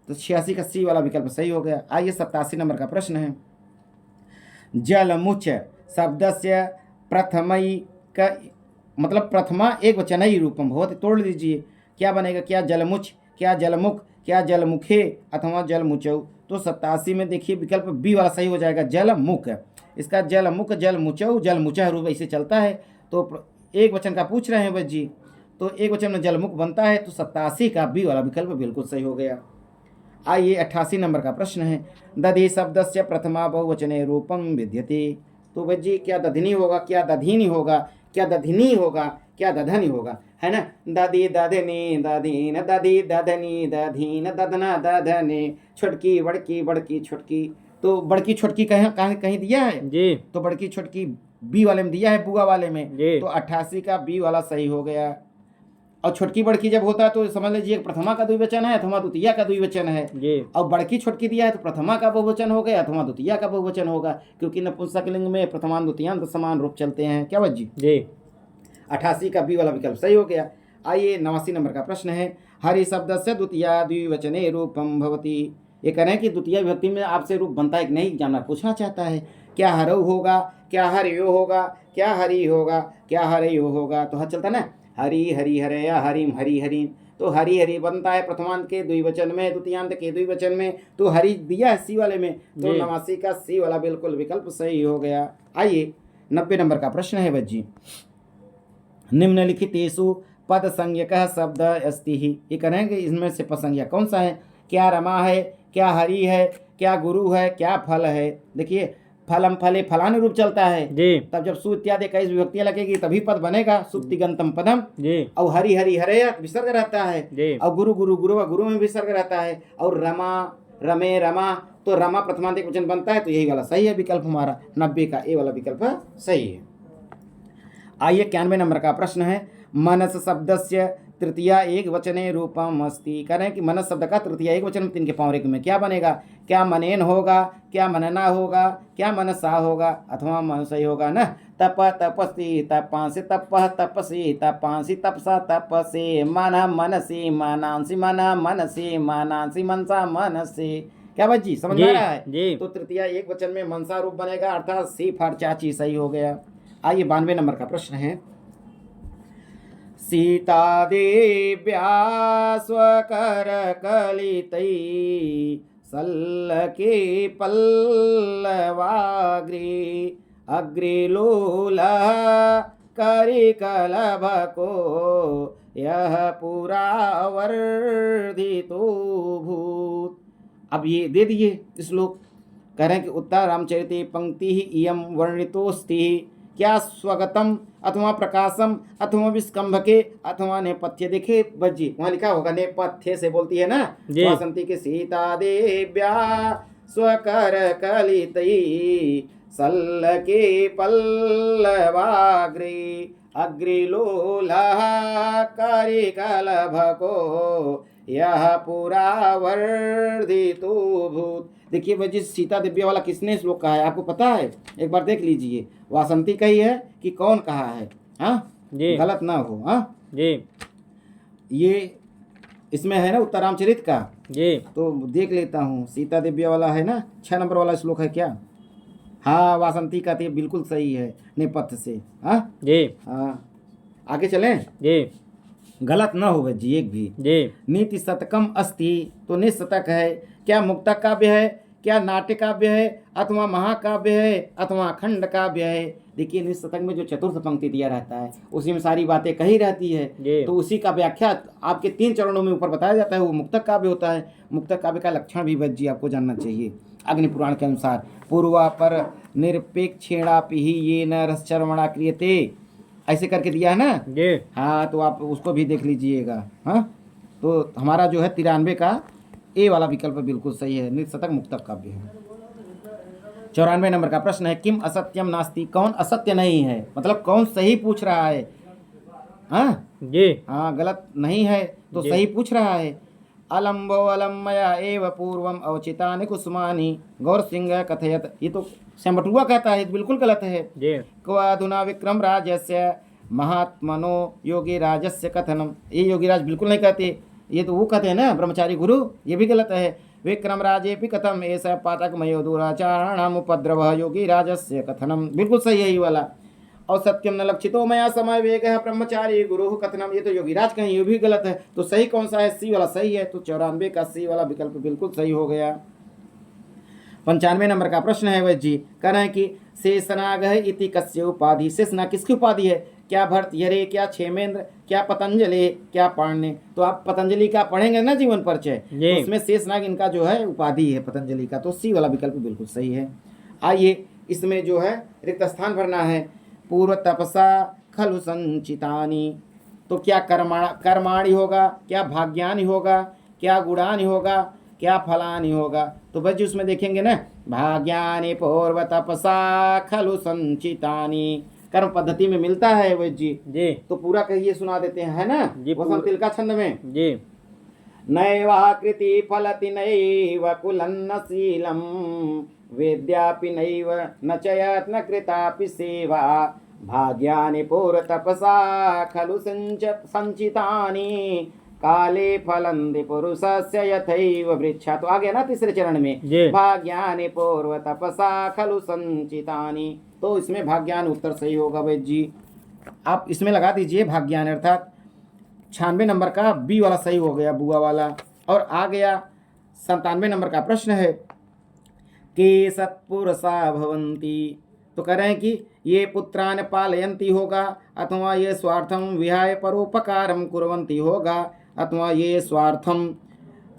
तो 86 का सी वाला विकल्प सही हो गया। आइए 87 नंबर का प्रश्न है, जलमुच शब्दस्य प्रथमई का मतलब प्रथमा एक वचनई रूपम भवति। तोड़ लीजिए, क्या बनेगा, क्या जलमुच, क्या जलमुख, क्या जलमुखे, अथवा जलमुचौ। तो 87 में देखिए विकल्प बी वाला सही हो जाएगा, जलमुख। इसका जलमुख जलमुचौ जलमुचा रूप ऐसे चलता है, तो एक वचन का पूछ रहे हैं बस जी, तो एक वचन में जलमुख बनता है, तो 87 का बी वाला विकल्प बिल्कुल सही हो गया। आइए 88 नंबर का प्रश्न है, दधि शब्दस्य प्रथमा बहुवचने रूपम विद्यते। तो बस जी क्या दधिनी होगा, क्या दधीनी होगा, क्या दधिनी होगा, क्या दधनी होगा, है ना। दधी दधनी दधीन दधी दधनी दधीन दधना दधने, छुटकी बड़की बड़की छुटकी। तो बड़की छोटकी कहीं दिया है जी, तो बड़की छोटकी बी वाले में दिया है, बुआ वाले में, जी। तो 88 का बी वाला सही हो गया। और छोटकी बड़की जब होता है तो समझ लीजिए प्रथमा का द्विवचन है अथवा द्वितीया का द्विवचन है। जी और बड़की छोटकी दिया है तो प्रथमा का बहुवचन हो गया अथवा द्वितीया का बहुवचन होगा, क्योंकि नपुंसक लिंग में प्रथमांत द्वितीयांत समान रूप चलते हैं। क्या बात जी? जी 88 का बी वाला विकल्प सही हो गया। आइए 89 नंबर का प्रश्न है, हरि शब्द से द्वितीया द्विवचने रूपम भवति। ये कह रहे हैं कि द्वितीय विभक्ति में आपसे रूप बनता है कि नहीं, जानना पूछना चाहता है। क्या हरऊ होगा, क्या हरियो होगा, क्या हरि होगा, क्या हरियो होगा? तो हर चलता ना, हरि हरि हरया हरिम हरि हरिम। तो हरि हरि बनता है प्रथमांत के द्विवचन में, द्वितीयांत के द्विवचन में, तो हरि दिया है सी वाले में, तो जी। 89 का सी वाला बिल्कुल विकल्प सही हो गया। आइए 90 नंबर का प्रश्न है बच्ची, निम्नलिखितेषु पद संज्ञकः शब्द अस्ति ही। ये करेंगे इसमें से पद संज्ञा कौन सा है? क्या रमा है, क्या हरि है, क्या गुरु है, क्या फल है? देखिए फलम फले फलानु रूप चलता है, जी तब जब सु इत्यादि 21 विभक्तियां लगेगी तभी पद बनेगा, सुप्तिगंतम पदम। जी और हरि हरि हरे विसर्ग रहता है, जी और गुरु गुरु गुरु गुरु में विसर्ग रहता है, और रमा रमे रमा, तो रमा प्रथमांत एक वचन बनता है, तो यही वाला सही है विकल्प हमारा 90 का ए वाला विकल्प सही है। आइए 91 नंबर का प्रश्न है, मनस शब्दस्य तृतीया एक वचने रूपम अस्ति। कह रहे हैं कि मनस शब्द का तृतीया एक वचन 3 के पाँव में क्या बनेगा? क्या मनेन होगा, क्या मनना होगा, क्या मनसा होगा, अथवा मनसई होगा ना। तप तपसी तपांसी तपः तपसी तपांसी तपसा तपसे मन मनसी मनांसी मन मनसी मनांसी मनसा मनसे। क्या बात जी, समझ में आ रहा है? जी तो तृतीया एक वचन में मनसा रूप बनेगा, अर्थात सी फर चाची सही हो गया। आइए 92 नंबर का प्रश्न है, सीता देव्या स्वकर कलितै सल्लके पल्लवाग्रे अग्रे लोलः करिकलभको यह पुरा वर्धितो भूत। अब ये दे दिए श्लोक, कह रहे हैं कि उत्तर रामचरिते पंक्ति ही इयम वर्णितोस्ति। क्या स्वगतम अथवा प्रकाशम अथवा विस्कंभके अथवा नेपथ्य। देखे बज्जी वहाँ लिखा होगा नेपथ्य से बोलती है ना जी। वासंती के सीता देव्या स्वकर कलितई सल्लके पल्लवाग्रे अग्रे लोलः करिकलभको यह पुरा वर्धितो भूत। देखिए भाई जी सीता दिव्या वाला किसने श्लोक कहा है आपको पता है? एक बार देख लीजिए, वासंती कही है कि कौन कहा है? हाँ जी गलत ना हो। हाँ जी ये इसमें है ना उत्तर रामचरित का, जी तो देख लेता हूँ। सीता दिव्या वाला है ना, 6 नंबर वाला श्लोक है क्या? हाँ वासंती का तो बिल्कुल सही है नेपथ्य से। हाँ जी हाँ आगे चलें, जी गलत ना होगा जी एक भी। जी नीति शतकम अस्ति, तो निशतक है। क्या मुक्तक काव्य है, क्या नाट्य काव्य है, अथवा महाकाव्य है, अथवा खंड काव्य है? देखिए निशतक में जो चतुर्थ पंक्ति दिया रहता है उसी में सारी बातें कही रहती है, जी। तो उसी का व्याख्या आपके 3 चरणों में ऊपर बताया जाता है, वो मुक्तक काव्य होता है। मुक्तक काव्य का लक्षण भी बच्ची आपको जानना चाहिए। अग्नि पुराण के अनुसार पूर्वा पर निरपेक्षेणापि ही ये न रसचर्मणा क्रियते, ऐसे करके दिया है ना जी हाँ, तो आप उसको भी देख लीजिएगा। हाँ तो हमारा जो है 93 का ए वाला विकल्प बिल्कुल सही है, निशतक मुक्तक काव्य है। 94 नंबर का प्रश्न है, किम असत्यम नास्ति। कौन असत्य नहीं है, मतलब कौन सही पूछ रहा है? हाँ जी हाँ गलत नहीं है तो जी। सही पूछ रहा है। अलम्बो अलम्मया एव पूर्वम अवचितानि कुसुमानि गौर सिंह कथयत। ये तो श्यामबटुआ कहता है, ये बिल्कुल गलत है। जी क्वाधुना विक्रम राजस्य महात्मनो योगी राजस्य कथनम। ये योगी राज बिल्कुल नहीं कहते, ये तो वो कहते हैं ना ब्रह्मचारी गुरु, ये भी गलत है। विक्रम राजे भी कथम ऐसा पातक मयो दुराचारणम उपद्रव योगी राजस्य कथनम, बिल्कुल सही है ये वाला। और सत्यम न लक्षितो मया समय वेग ब्रह्मचारी गुरु कथनम, ये तो योगीराज कहें, ये भी गलत है। तो सही कौन सा है? सी वाला सही है, तो 94 का सी वाला विकल्प बिल्कुल सही हो गया। 95 नंबर का प्रश्न है वैद्य जी, कह रहे हैं कि शेषनाग इति कस्य उपाधि। शेषनाग किसकी उपाधि है? क्या भर्तृहरि, क्या क्षेमेंद्र, क्या पतंजलि, क्या पाणिनि। तो आप पतंजलि का पढ़ेंगे ना जीवन परिचय, तो उसमें शेषनाग इनका जो है उपाधि है पतंजलि का, तो सी वाला विकल्प बिल्कुल सही है। आइए इसमें जो है रिक्त स्थान भरना है। पूर्व तपसा खलु संचितानि, तो क्या कर्माणि होगा, क्या भाग्यानि होगा, क्या गुणानि होगा, क्या फलानि होगा? तो बच्चे उसमें देखेंगे ना, भाग्यानि पूर्व तपसा खलु संचितानि कर्म पद्धति में मिलता है वैद्य जी। जी तो पूरा कहिए, सुना देते हैं, है ना जी, वसंत तिलका छंद में। जी नैवाकृति फलति नैव कुलन्नशीलं वेद्यापि नैव न च यत्न कृतापि सेवा भाग्यानि पूर्वतपसा खलु संचितानि काले फलन्ति पुरुषस्य यथैव वृक्षा। तो आ गया ना तीसरे चरण में, जी भाग्यानि पूर्व तपसा खलु संचितानि। तो इसमें भाग्यान उत्तर सही होगा वैद्य जी। आप इसमें लगा दीजिए भाग्यान, अर्थात 96 नंबर का बी वाला सही हो गया, बुआ वाला। और आ गया 97 नंबर का प्रश्न है कि सत्पुरुषा भवन्ति। तो कह रहे हैं कि ये पुत्रान पालयन्ति होगा, अथवा ये स्वार्थम विहाय परोपकारम कुर्वन्ति होगा, अथवा ये स्वार्थम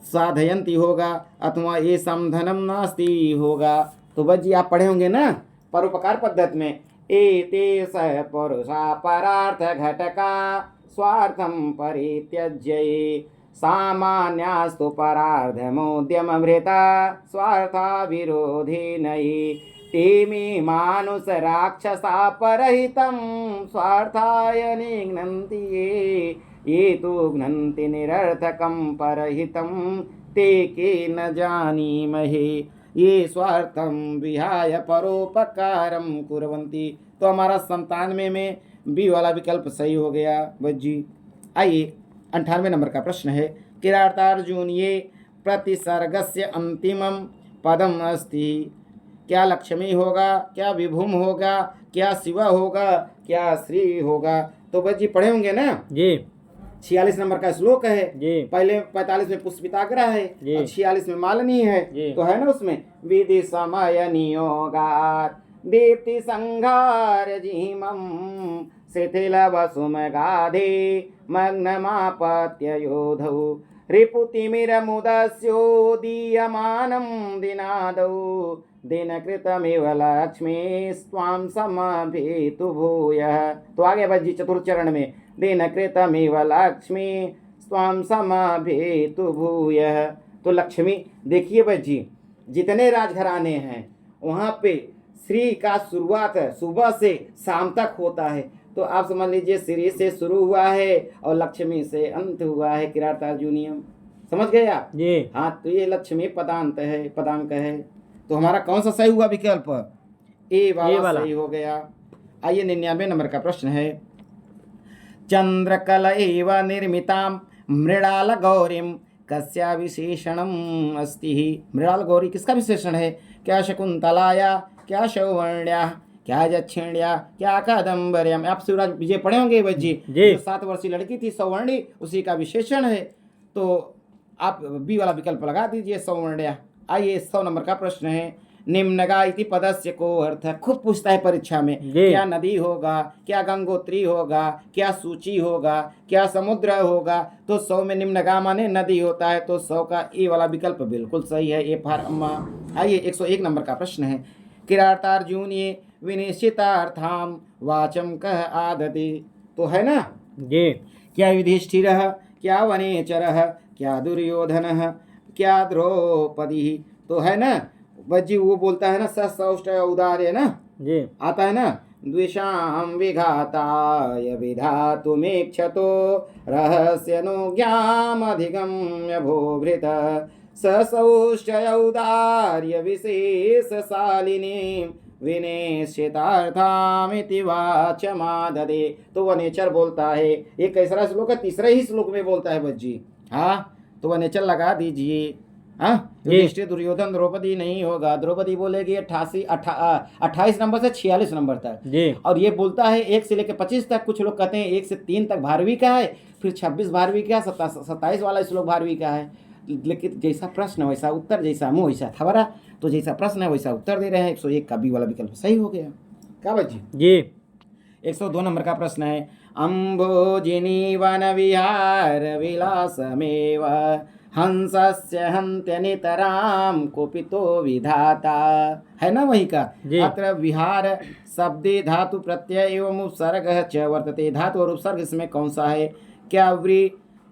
साधयन्ति होगा, अथवा ये समधनम नास्ति होगा। तो बस जी आप पढ़े होंगे ना परोपकार पद्धति में, एते स पुरुषा परार्थ घटका स्वार्थम परित्यज्य सामान्यास्तु परार्धमोद्यमभृता स्वार्था विरोधिनहि तेमी मानुष राक्षसा परहितं स्वार्थाय निघ्नन्ति ये तु घ्नन्ति निरर्थकं परहितं ते के न जानीमहे ये स्वार्थम विहाय परोपकारम कुर्वन्ति। तो हमारा 97 में बी वाला विकल्प सही हो गया बस जी। आइए 98 नंबर का प्रश्न है, किरातार्जुन ये प्रतिसर्गस्य अंतिमम पदम अस्ति। क्या लक्ष्मी होगा, क्या विभुम होगा, क्या शिव होगा, क्या श्री होगा। तो बस जी पढ़े होंगे ना जी 46 नंबर का श्लोक है जी पहले, 45 में पुष्पिताग्रह है और 46 में मालनी है। जी। तो है ना उसमें विधि समय नियोगात् दीप्ति संघार जीमम शिथिल वसुम गाधे मग्नमापत्य योधौ रिपुतिमिरमुदस्यो दीयमानं दिनादौ दिनकृतमिव लक्ष्मी स्वां समभितु भूयः। तो आगे बस जी चतुर्थ चरण में, दिनकृतमिव लक्ष्मी स्वां समभितु भूयः। तो लक्ष्मी देखिए बस जी, जितने राजघराने हैं वहाँ पे श्री का शुरुआत सुबह से शाम तक होता है। तो आप समझ लीजिए श्री से शुरू हुआ है और लक्ष्मी से अंत हुआ है, किरातार्जुनीयम। समझ गए आप जी। हाँ, तो ये लक्ष्मी पदांत है, पदांक है। तो हमारा कौन सा सही हुआ विकल्प, ए वाला सही हो गया। आइए 99 नंबर का प्रश्न है, चंद्रकल एव निर्मितां मृणाल गौरीम कस्या विशेषणम अस्ति। मृणाल गौरी किसका विशेषण है, क्या शकुंतलाया, क्या सौवर्ण्या, क्या दक्षिण्या, क्या कादम्बर्यम। आप शिवराज विजय पढ़े होंगे बस जी। 7 वर्षीय लड़की थी सौवर्णी, उसी का विशेषण है। तो आप बी वाला विकल्प लगा दीजिए सौवर्ण्या। आइए 100 नंबर का प्रश्न है, निम्नगा इति पदस्य को अर्थ। खूब पूछता है परीक्षा में, क्या नदी होगा, क्या गंगोत्री होगा, क्या सूची होगा, क्या समुद्र होगा। तो 100 में निम्नगा माने नदी होता है, तो 100 का ए वाला विकल्प बिल्कुल सही है, ए फॉर अम्मा। आइए 101 नंबर का प्रश्न है, किरातार्जुन ये विनिश्चितार्थाम वाचम कह आदति। तो है ना जी, क्या युधिष्ठिर, क्या वनेचर, क्या दुर्योधन, क्या द्रौपदी। तो है ना बस जी, वो बोलता है ना सौष्ठ उदार है ना जी, आता है ना, द्विषाम विघाताय विधातुमेक्षतो रहस्यनुज्ञाम अधिगम्य भूभृत सौष्ठ्यौदार्य विशेषशालिनी विनिश्चितार्थामिति वाचमाददे। तो वह नेचर बोलता है, ये कैसा श्लोक है, तीसरे ही श्लोक में बोलता है बस जी। हाँ, तो वह नेचर लगा दीजिए। हाँ, युधिष्ठिर दुर्योधन द्रौपदी नहीं होगा, द्रौपदी बोलेगी 28 नंबर से 46 नंबर तक जी। और ये बोलता है 1 से लेकर 25 तक। कुछ लोग कहते हैं 1 से 3 तक भारवी का है, फिर 26 भारवी का, 27 वाला श्लोक भारवी का है। लेकिन जैसा प्रश्न वैसा उत्तर, जैसा मुँह वैसा थवरा। तो जैसा प्रश्न है वैसा उत्तर दे रहे हैं। 101 का बी वाला विकल्प सही हो गया। क्या बच्ची जी। 102 नंबर का प्रश्न है, अम्बोजिनी वन विहार विलासमेव हंसस्य हन्त्य नितराम कुपितो विधाता। है ना वही का, अत्र विहार शब्दे धातु प्रत्यय एवं उपसर्ग च वर्तते। धातु और उपसर्ग इसमें कौन सा है, क्या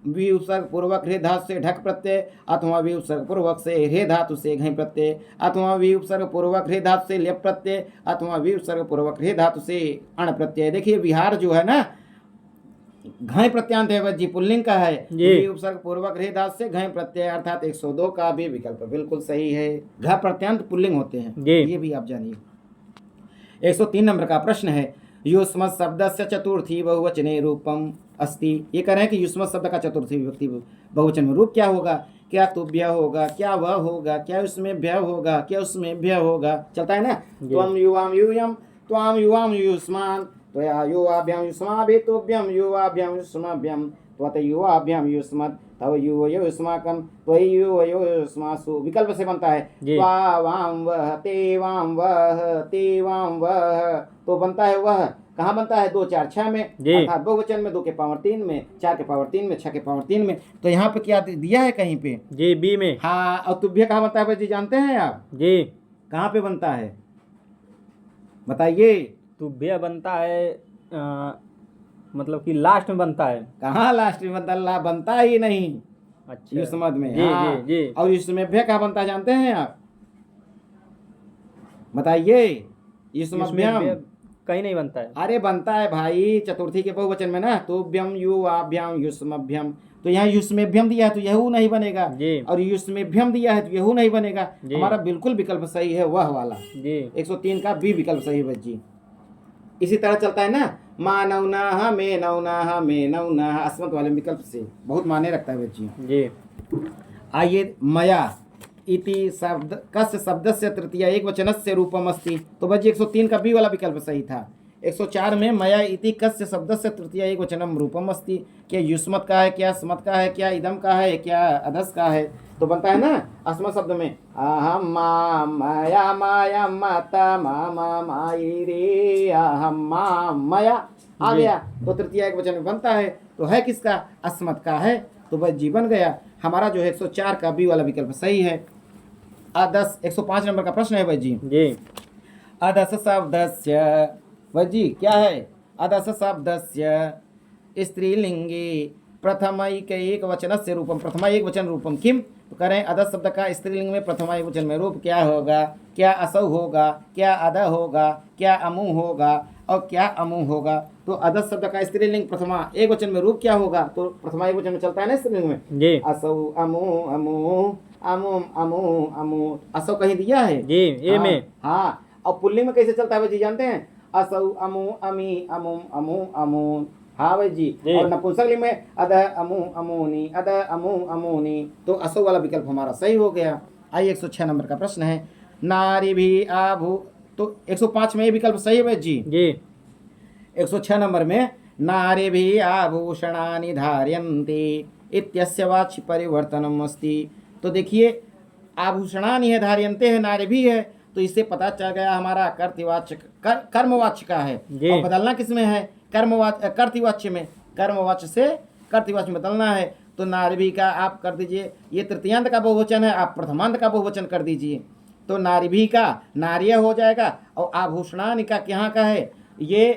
वी उपसर्ग पूर्वक रे धातु से ढक प्रत्यय अथवा वी उपसर्ग पूर्वक से रे धातु से घई प्रत्यय अथवा वी उपसर्ग पूर्वक रे धातु से लेप प्रत्यय अथवा वी उपसर्ग पूर्वक रे धातु से अण प्रत्यय। देखिए विहार जो है ना घय प्रत्यांत है जी, पुल्लिंग का है। वी उपसर्ग पूर्वक रे धातु से घय प्रत्यय अर्थात 102 का भी विकल्प बिल्कुल सही है। घ प्रत्यांत पुल्लिंग होते हैं, ये भी आप जानिए। 103 नंबर का प्रश्न है युष्मत् शब्दस्य चतुर्थी बहुवचने रूपम अस्ति। ये कह रहे हैं कि युष्मत् शब्द का चतुर्थी विभक्ति बहुवचन में रूप क्या होगा? क्या तुभ्य होगा, क्या वह होगा, क्या उसमें भय होगा, क्या उसमें भय होगा। चलता है ना, त्वम युवाम यूयम त्वाम युवाम युष्मान त्वया युवाभ्याम युष्माभि तुभ्यम युवाभ्याम युष्माभ्यम त्वत युवाभ्याम युष्मत् तव युवयो युष्माकं त्वयि युवयो युष्मासु। विकल्प से बनता है त्वावाम वह तेवाम वह तेवाम वह, तो बनता है वह। कहाँ बनता है? 2 4 6 में, अर्थात बहुवचन में 2 के पावर 3 में, 4 के पावर 3 में, 6 के पावर 3 में। तो यहाँ पे क्या दिया है कहीं पे? जी बी में। हाँ, और तुभ्य कहाँ बनता है जी, जानते हैं आप? जी कहाँ पे बनता है बताइए? तुभ्य बनता है मतलब कि लास्ट में बनता है। कहाँ लास्ट में बनता ही नहीं। अच्छा, युष्मत् में। जी, हाँ। जी। और युष्मभ्य भय कहाँ बनता है जानते हैं आप? बताइए। युष्मभ्यम कहीं नहीं बनता है। अरे बनता है भाई, चतुर्थी के बहुवचन में ना, तुभ्यम युवाभ्याम युष्मभ्यम। तो यहाँ युष्मेभ्यम दिया है तो यहू नहीं बनेगा, और युष्मेभ्यम दिया है तो यहू नहीं बनेगा। हमारा बिल्कुल विकल्प सही है वह वाला जी। 103 का बी विकल्प सही है जी। इसी तरह चलता है ना, मानवना मे नौना मे नौना, अस्मत् वाले विकल्प से बहुत माने रखता है जी। आइए, मया इति शब्द कस्य शब्दस्य तृतीया एकवचनस्य रूपम अस्ति। तो बच्ची 103 का बी वाला विकल्प सही था। 104 में मया इति कस्य शब्दस्य तृतीया एकवचनम रूपम अस्ति। क्या युष्मत् का है, क्या स्मत् का है, क्या इदम का है, क्या अधस का है? तो बनता है ना अस्मत् शब्द में अहम मा मया माया माता मामा माई रे अहम मा मया आ गया, तो तृतीया एकवचन में बनता है। तो है किसका? अस्मत् का है। तो बस जी बन गया हमारा जो है 104 का बी वाला विकल्प सही है। 105 नंबर का प्रश्न है भाई जी। अदस शब्दस्य भाई जी क्या है? अदस शब्दस्य स्त्रीलिंगी प्रथमैक एकवचनस्य रूपम, प्रथमा एकवचन रूपम किम। तो कह रहे हैं अदस शब्द का स्त्रीलिंग में प्रथमा एकवचन में रूप क्या होगा? क्या असौ होगा, क्या अद होगा, क्या अमु होगा, और क्या अमु होगा। तो अदस शब्द का स्त्रीलिंग प्रथमा एकवचन में रूप क्या होगा? तो प्रथमा एकवचन में चलता है ना स्त्रीलिंग में, असौ अमु अमु अमुम अमु अमु। असौ कहीं दिया है जी ए में। हाँ, और पुल्लिंग में कैसे चलता है भाई जी जानते हैं? असौ अमु अमी अमुम अमु अमू। हाँ भाई जी। और नपुंसकलिंग में अद अमु अमोनी अद अमु अमोनी। तो असौ वाला विकल्प हमारा सही हो गया। आइए 106 नंबर का प्रश्न है नारी भी आभू। तो 105 में ये विकल्प सही है भाई जी। 106 नंबर में नारी भी आभूषणानि धार्यन्ते इत्यस्य वाच्य परिवर्तनम अस्ति। तो देखिए आभूषणानि है, धार्यन्ते है, नारी भी है, तो इससे पता चल गया हमारा कर्तवाचक कर्मवाच्य का है। और बदलना किसमें है? कर्तवाच्य में। कर्मवाच्य से कर्तवाच्य में बदलना है। तो नारी का आप कर दीजिए, ये तृतीयांत का बहुवचन है, आप प्रथमांत का बहुवचन कर दीजिए। तो नारी का नार्य हो जाएगा, और आभूषणानि का यहाँ का है, ये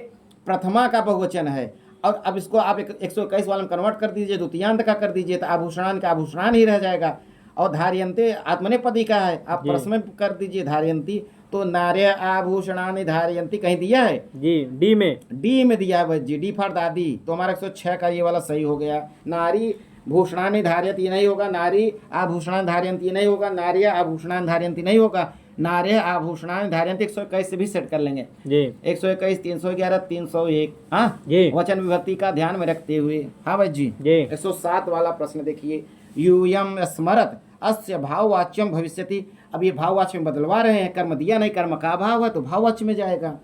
प्रथमा का बहुवचन है। और अब इसको आप 121 वाले में कन्वर्ट कर दीजिए, द्वितीयांत का कर दीजिए, तो आभूषणानि का आभूषणान ही रह जाएगा। और धार्यन्ते आत्मनेपदी का है, आप प्रश्न में कर दीजिए धार्यन्ती। तो नार्य आभूषणानि धार्यन्ती कहीं दिया है जी, डी में। डी में दिया है जी, डी फॉर दादी। तो हमारा 106 का ये वाला सही हो गया। नारी भूषणानि धार्यन्ती नहीं होगा, नारी आभूषणानि धार्यन्ती नहीं होगा, नार्य आभूषणानि धार्यन्ती नहीं होगा, नार्य आभूषणानि धार्यन्ती 121 से भी सेट कर लेंगे जी। 121 311 301 हाँ वचन विभक्ति का ध्यान में रखते हुए। हाँ भाई जी। 107 वाला प्रश्न देखिए यूयम स्मरत अस्य भाववाच्यम भविष्यति। अब ये भाववाच्य में बदलवा रहे हैं, कर्म दिया नहीं, कर्म का अभाव है तो भाववाच्य में जाएगा।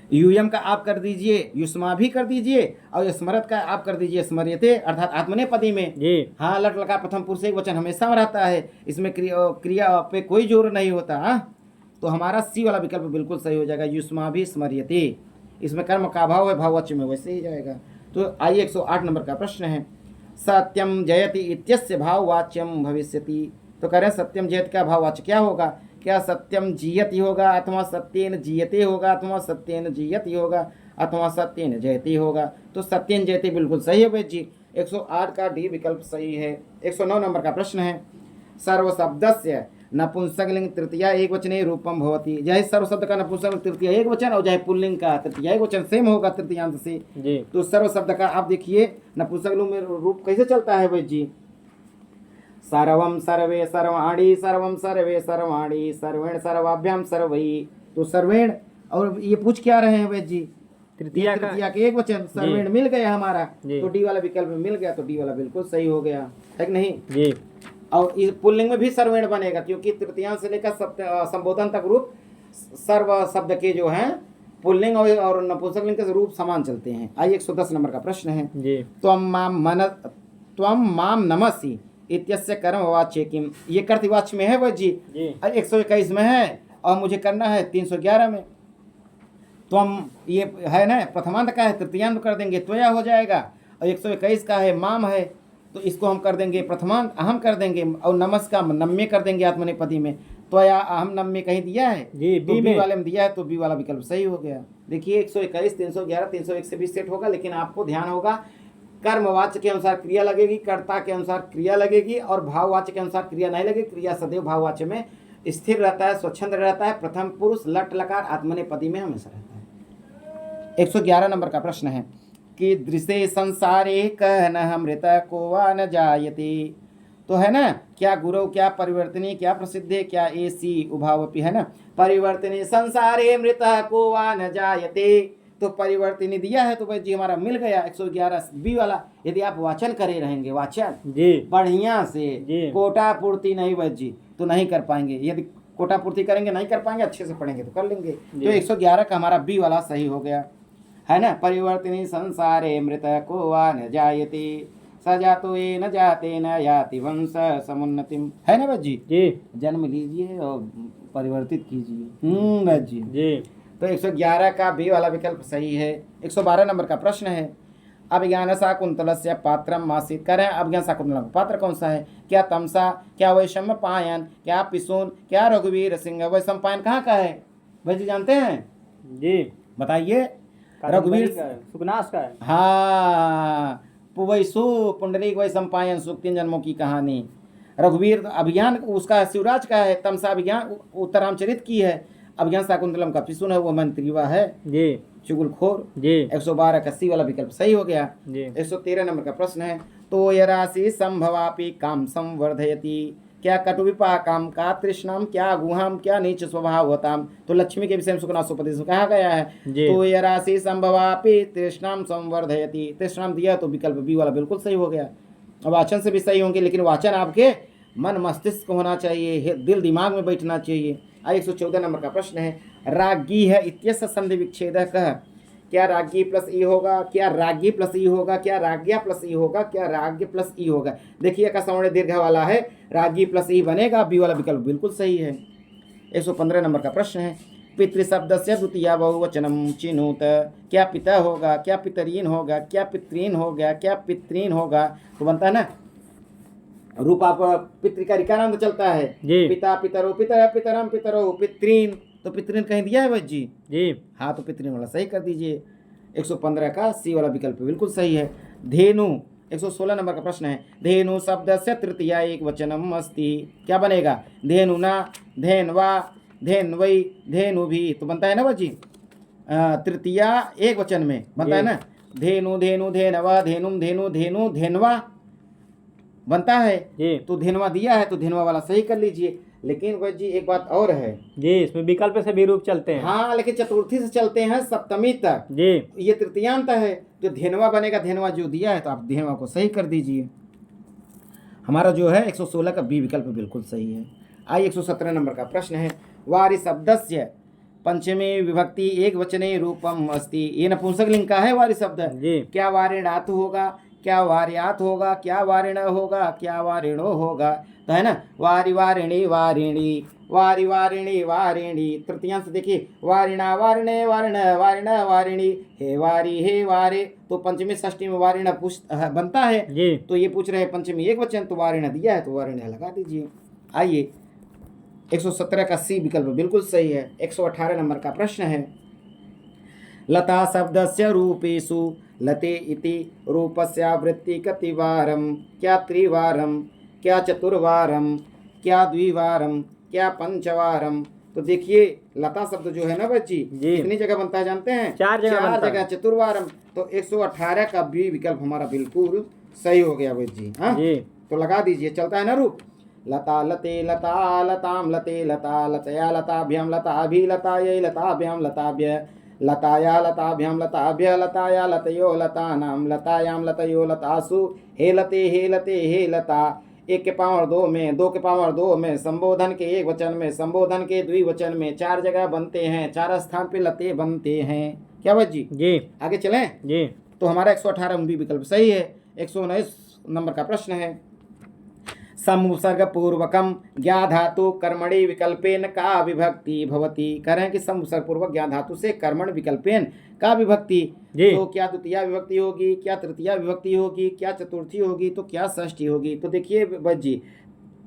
यूयम का आप कर दीजिए युष्मा भी कर दीजिए, और स्मरत का आप कर दीजिए स्मर्यते अर्थात आत्मनेपदी में जी। हाँ, लट लगा प्रथम पुरुष एक वचन हमेशा में रहता है, इसमें क्रिया पे कोई जोर नहीं होता। हाँ, तो हमारा सी वाला विकल्प बिल्कुल सही हो जाएगा, युष्मा भी स्मर्यते। इसमें कर्म का अभाव है, भाववाच्य में वैसे ही जाएगा। तो आइए 108 नंबर का प्रश्न है सत्यम जयति इत्यस्य भाववाच्यम भविष्यति। तो कह रहे हैं सत्यम जयति का भाववाच्य क्या होगा? क्या सत्यम जीयति होगा, अथवा सत्येन जीयते होगा, अथवा सत्येन जीयति होगा, अथवा सत्येन जयति होगा। तो सत्येन जयति बिल्कुल सही है भाई जी। 108 का डी विकल्प सही है। 109 नंबर का प्रश्न है, सर्वशब्दस्य नपुंसकलिंग तृतीया एक वचने रूपम भवति। चाहे सर्व शब्द का नपुंसकलिंग तृतीया एक वचन और चाहे पुल्लिंग का तृतीया एक वचन सेम होगा तृतीयांत से। जी तो सर्व शब्द का आप देखिए नपुंसकलिंग में रूप कैसे चलता है वैद्य जी, सर्वम सर्वे सर्वाणी, सर्वम सर्वे सर्वाणी, सर्वेण सर्वाभ्याम सर्वई। तो सर्वेण और ये पूछ क्या रहे हैं वैद्य जी, तृतीया का तृतीया के एक वचन, सर्वेण मिल गया हमारा, जी। तो डी वाला विकल्प मिल गया, तो डी वाला बिल्कुल सही हो गया है कि नहीं। जी और इस पुल्लिंग में भी सर्वेण बनेगा, क्योंकि तृतीयांश से लेकर संबोधन तक रूप सर्व शब्द के जो हैं पुल्लिंग और नपुंसकलिंग के रूप समान चलते हैं। आइए 110 नंबर का प्रश्न है, जी त्वं माम नमसि इत्यस्य कर्मवाच्य किम। ये कर्तवाच्य में है वह जी, जी 121 में है और मुझे करना है 311 में। त्वम ये है ना प्रथमांत का है, तृतीयांत कर देंगे त्वया हो जाएगा, और 121 का है माम है, तो इसको हम कर देंगे प्रथमांत अहम कर देंगे, और नमस का नम्य कर देंगे आत्मनेपदी में। त्वया अहम नम्य कहीं दिया है जी, तो बी बी में। वाले में दिया है, तो बी वाला विकल्प सही हो गया। देखिए 121, 311, 301 से भी सेट होगा, लेकिन आपको ध्यान होगा कर्मवाच्य के अनुसार क्रिया लगेगी, कर्ता के अनुसार क्रिया लगेगी, और भाववाच्य के अनुसार क्रिया नहीं लगेगी। क्रिया सदैव भाववाच्य में स्थिर रहता है, स्वच्छंद रहता है, प्रथम पुरुष लट लकार आत्मनेपदी में हमेशा रहता है। 111 नंबर का प्रश्न है कि दृश्य संसारे कहन मृत को वा न जायते। तो है ना, क्या गुरु क्या परिवर्तनी क्या प्रसिद्ध है क्या एसी उभावपी, है ना। परिवर्तनी संसारे मृत को वा न जायते, तो परिवर्तनी दिया है तो भाई जी हमारा मिल गया 111 बी वाला। यदि आप वाचन करे रहेंगे, वाचन जी बढ़िया से, जी। कोटा पूर्ति नहीं वैद्य जी तो नहीं कर पाएंगे। यदि कोटा पूर्ति करेंगे नहीं कर पाएंगे, अच्छे से पढ़ेंगे तो कर लेंगे। तो 111 का हमारा बी वाला सही हो गया, है ना। परिवर्तनी संसारे मृत को वा न जायते, सजातो ये न जाते न याति वंश समुन्नतिम, है ना वैद्य जी। जी जन्म लीजिए और परिवर्तित कीजिए। वैद्य जी जी तो 111 का बी वाला विकल्प सही है। 112 नंबर का प्रश्न है, अभिज्ञान शाकुंतलस्य पात्रम आसीत्। करें अभिज्ञान शाकुंतल का पात्र कौन सा है, क्या तमसा, क्या वैषम्य पायन, क्या पिसून, क्या रघुवीर सिंह। वैषम्य पायन कहाँ का है भाई जी जानते हैं, जी बताइए। कादम्बरी रघुवीर का है, सुकनास का है। हाँ, पुवैसु पुंडरीक वैषम्य पायन सुख 3 जन्मों की कहानी। रघुवीर अभिज्ञान उसका शिवराज का है, तमसा अभिज्ञान उत्तरामचरित की है, अभिज्ञान शाकुंतलम का पिसून है, वो मंत्रीवा है जी चुगलखोर। जी 112 का सी वाला विकल्प सही हो गया। जी 113 नंबर का प्रश्न है, तो यराशि संभवापि काम संवर्धयति। क्या कटुविपाकम का तृष्णाम क्या गुहाम क्या नीच स्वभाव होताम। तो लक्ष्मी के विषय में सुकनासोपदेश में कहा गया है, जी। तो यराशि संभवापि तृष्णाम संवर्धयति। तृष्णाम दिया तो विकल्प बी वाला बिल्कुल सही हो गया। वाचन से भी सही होंगे, लेकिन वाचन आपके मन मस्तिष्क को होना चाहिए, दिल दिमाग में बैठना चाहिए। 114 नंबर का प्रश्न है, राज्ञी है इत्यस्य संधि विच्छेदक। क्या राज्ञी प्लस ई होगा, क्या राज्ञी प्लस ई होगा, क्या राज्ञा प्लस ई होगा, क्या राज्ञ प्लस ई होगा। देखिए का सवर्ण दीर्घ वाला है, राज्ञी प्लस ई बनेगा, बी वाला विकल्प बिल्कुल सही है। 115 नंबर का प्रश्न है, पितृशब्द से द्वितीय बहुवचनम चिनुत। क्या पिता होगा, क्या पितरीन होगा, क्या पितरीन होगा, क्या पितरीन होगा। तो बनता है ना रूप आप पितृ का रिकारांत चलता है, जी। पिता पितरो पितर पितरम पितरो पितरीन, तो पितरीन कहीं दिया है वैद्य जी। जी हाँ, तो पितरीन वाला सही कर दीजिए। 115 का सी वाला विकल्प बिल्कुल सही है। धेनु 116 नंबर का प्रश्न है, धेनु शब्द से तृतीय एक वचनम अस्ति। क्या बनेगा, धेनु ना धेनवा धेनवई धेनु भी, तो बनता है ना वैद्य जी तृतीय एक वचन में बनता है ना, धेनु धेनु धेनवा धेनुम धेनु धेनु धेनवा बनता है। जी तो धेनवा दिया है तो धेनवा वाला सही कर लीजिए। लेकिन वैद्य जी एक बात और है, जी इसमें विकल्प से भी रूप चलते हैं। हाँ लेकिन चतुर्थी से चलते हैं सप्तमी तक, जी ये तृतीयांत है, तो धेनवा बनेगा। धेनवा जो दिया है तो आप धेनवा को सही कर दीजिए। हमारा जो है 116 का बी विकल्प बिल्कुल सही है। आइए 117 नंबर का प्रश्न है, वारि शब्दस्य पंचमी विभक्ति एक वचने रूपम अस्ति। ये नपुंसकलिंग का है वारि शब्द। जी क्या वारिणात होगा, क्या वार्यात होगा, क्या वारिण होगा, क्या वारिणो होगा। तो है ना, वारि वारिणी वारिणी, वारि वारिणी वारिणी। तृतीयांश देखिए, वारिणा वारिणे वारिण वारिण वारिणी, हे वारी हे वारे। तो पंचमी षष्ठी में वारिण बनता है। जी तो ये पूछ रहे हैं पंचमी एक वचन, तो वारिण दिया है तो वारिण लगा दीजिए। आइए 117 का सी विकल्प बिल्कुल सही है। 118 नंबर का प्रश्न है, लता शब्दस्य रूपेषु लते इति रूपस्यावृत्ति कतिवारं, क्या त्रिवारं, क्या चतुर्वारं, क्या द्विवारं, क्या पंचवारम। तो देखिए लता शब्द जो है ना बच्ची जी। कितनी जगह बनता है जानते हैं? 4 जगह बनता है। जगह चतुर्वारम। तो 118 का बी विकल्प हमारा बिल्कुल सही हो गया बच्ची। हाँ जी। तो लगा दीजिए, चलता है ना रूप। लता लते लता लताम लते लता लतया लताभ्याम लताभि लतायै लताभ्याम लताभ्य लताया लताभ्याम लताभ्य लताया लतयो लतानाम लतायाम लतयो लतासु हे लते हे लता। एक के पावर दो में, दो के पावर दो में, संबोधन के एक वचन में, संबोधन के द्विवचन में 4 जगह बनते हैं, 4 स्थान पे लते बनते हैं। क्या बात जी? जी। आगे चलें। भी तो हमारा 118 भी विकल्प सही है। 119 नंबर का प्रश्न है, समुपसर्ग पूर्वकम ज्ञा धातु कर्मणि विकल्पेन का विभक्ति भवति। कह रहे हैं कि समुपसर्ग पूर्वक ज्ञा धातु से कर्मण विकल्पेन का विभक्ति। तो क्या द्वितीय विभक्ति होगी, क्या तृतीय विभक्ति होगी, क्या चतुर्थी होगी, तो क्या षष्ठी होगी। तो देखिए बस जी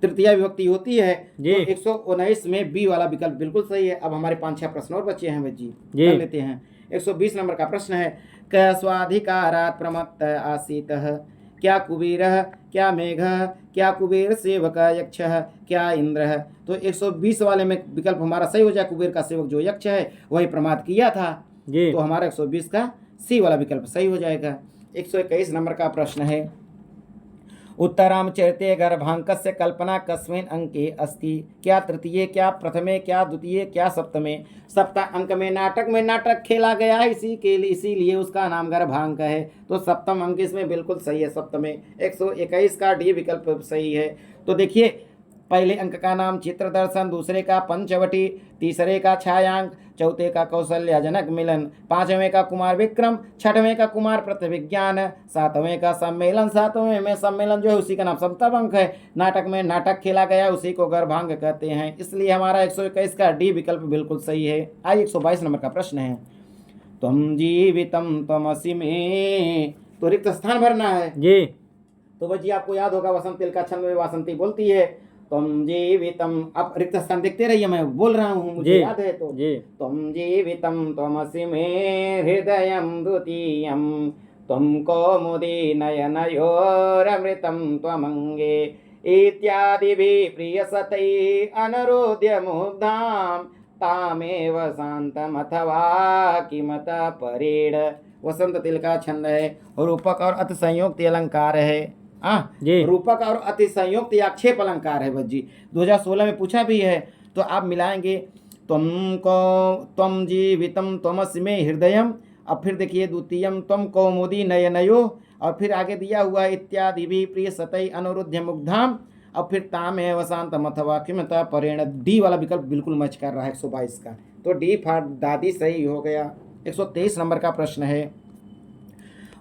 तृतीय विभक्ति होती है जी। तो 119 में बी वाला विकल्प बिल्कुल सही है। अब हमारे 5-6 प्रश्न और बचे हैं बस जी, कर लेते हैं। 120 नंबर का प्रश्न है, क स्वाधिकारात् प्रमत्त आसीतः, क्या कुबेरः, क्या मेघः, क्या कुबेर सेवक यक्षः, क्या इंद्रः। तो 120 वाले में विकल्प हमारा सही हो जाए, कुबेर का सेवक जो यक्ष है वही प्रमाद किया था जी। तो हमारा 120 का सी वाला विकल्प सही हो जाएगा। 121 नंबर का प्रश्न है, उत्तराम चरिते गर्भांकस्य कल्पना कस्मिन् अंके अस्ति। क्या तृतीय, क्या प्रथमे, क्या द्वितीय, क्या सप्तमे। सप्तम अंक में नाटक खेला गया है, इसीलिए उसका नाम गर्भांक है। तो सप्तम अंक इसमें बिल्कुल सही है, सप्तमे। 121 का डी विकल्प सही है। तो देखिए पहले अंक का नाम चित्र दर्शन, दूसरे का पंचवटी, तीसरे का छायांक, चौथे का कौशल्याजनक मिलन, पांचवें का कुमार विक्रम, छठवें का कुमार प्रतिविज्ञान, सातवें का सम्मेलन। सातवें में सम्मेलन जो है उसी का नाम सप्तम अंक है। नाटक में नाटक खेला गया उसी को गर्भांक कहते हैं, इसलिए हमारा 121 का डी विकल्प बिल्कुल सही है। आज 122 नंबर का प्रश्न है, त्वं जीवितम त्वमसि में। तो रिक्त स्थान भरना है जी। तो बच्ची आपको याद होगा वसंत का छंद में वासंती बोलती है तुम जीवितम। अब रिक्त स्थान देखते रहिए, मैं बोल रहा हूँ मुझे याद है। तो तुम जीवितम त्वमसि मे हृदयं द्वितीयं, तुम कौमुदी नयनयोरमृतं त्वमंगे इत्यादिभिः प्रियसतै अनरोध्य मुग्धां तामेव शांतमथवा किमत परेण। वसंत तिल का छंद है, रूपक और अति संयुक्त अलंकार है। रूपक और अति संयुक्त या आक्षेप अलंकार है बस जी। 2016 में पूछा भी है। तो आप मिलाएंगे त्वं जीवितम त्वमसि मे हृदयम, अब फिर देखिए द्वितीयम त्वं कौमुदी नयनयो, और फिर आगे दिया हुआ इत्यादि भी प्रिय सतई अनुरुद्ध मुग्धाम, अब फिर ताम एव शांतम अथवा किमता परेण। डी वाला विकल्प बिल्कुल मैच कर रहा है 122 का। तो डी फॉर दादी सही हो गया। 123 नंबर का प्रश्न है,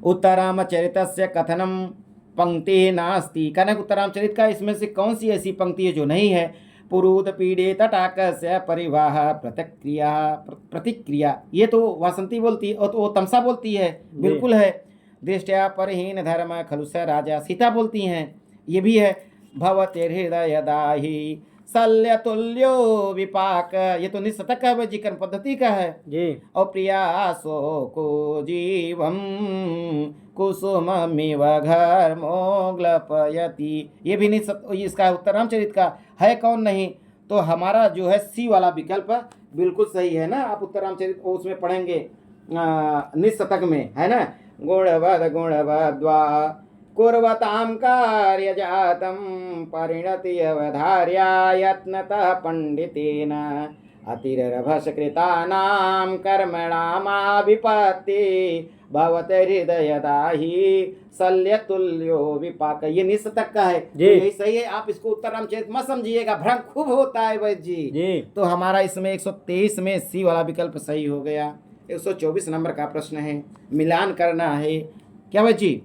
उत्तरामचरितस्य कथनम पंक्ति नास्ति। कनक उत्तरामचरित का इसमें से कौन सी ऐसी पंक्ति है जो नहीं है। पुरुद पीड़े तटाकस्य परिवाह प्रतिक्रिया, ये तो वासंती बोलती है, और तो वो तमसा बोलती है, बिल्कुल है। दृष्टया परहीन धर्म खलु स राजा, सीता बोलती हैं, ये भी है। भवते हृदय दाही शल्यतुल्यो विपाक, ये तो निशतक का वजीकरण पद्धति का है जी। और प्रियासो को जीवम कुसुममिव घर्मोग्लपयति, ये भी निशत, इसका उत्तरामचरित का है कौन नहीं। तो हमारा जो है सी वाला विकल्प बिल्कुल सही है ना। आप उत्तरामचरित उसमें पढ़ेंगे निशतक में, है ना। गुणवद्वा कुर्वतां कार्यजातं परिणति अवधार्या यत्नतः पंडितेन अतिरभसकृतानां कर्मणामाविपत्ति भवते हृदयदाहि शल्यतुल्यो विपाक, ये निशतक का है जी। तो यही सही है। आप इसको उत्तरामचरित मत समझिएगा, भ्रम खूब होता है वैद जी। तो हमारा इसमें 123 में सी वाला विकल्प सही हो गया। 124 नंबर का प्रश्न है, मिलान करना है। क्या वैद जी?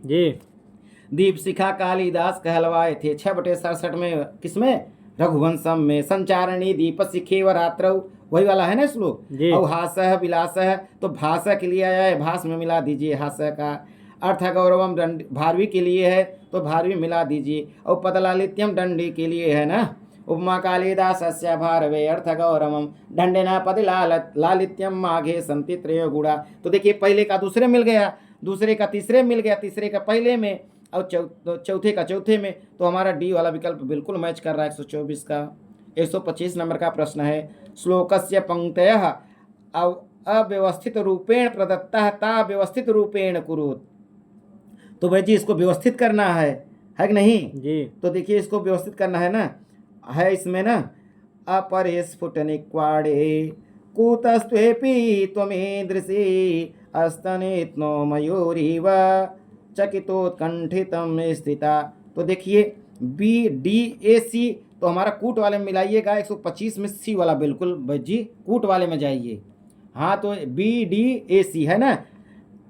दीप शिखा कालिदास कहलवाए थे 6/67 में, किसमें? रघुवंशम में। संचारणी दीप शिखे व रात्रौ, वही वाला है ना श्लोक। और हासः विलासः, तो भाषा के लिए आया है, भाष में मिला दीजिए हास्य का। अर्थ गौरवम भारवी के लिए है तो भारवी मिला दीजिए। और पदलालित्यम दंडी के लिए है ना, उपमा कालिदासस्य भारवे अर्थगौरवम दंडेन पदि लालित्यम माघे संति त्रयो गुणा। तो देखिए पहले का दूसरे मिल गया, दूसरे का तीसरे मिल गया, तीसरे का पहले में, और चौथे का चौथे में। तो हमारा डी वाला विकल्प बिल्कुल मैच कर रहा है 124 का। 125 नंबर का प्रश्न है, श्लोकस्य पंक्तयः अव्यवस्थित रूपेण प्रदत्ता ता व्यवस्थित रूपेण कुरुत। तो भाई जी इसको व्यवस्थित करना है कि नहीं जी। तो देखिए इसको व्यवस्थित करना है ना, है इसमें ना, अपरिस्फुटनिक्वाडे कूतस्त्वेपि त्वमीदृशी अस्तनेत्नो मयूरीव चकितोत्कंठितम स्थिता। तो देखिए बी डी ए सी, तो हमारा कूट वाले में मिलाइएगा 125 में सी वाला बिल्कुल भाई जी कूट वाले में जाइए। हाँ तो बी डी ए सी है ना,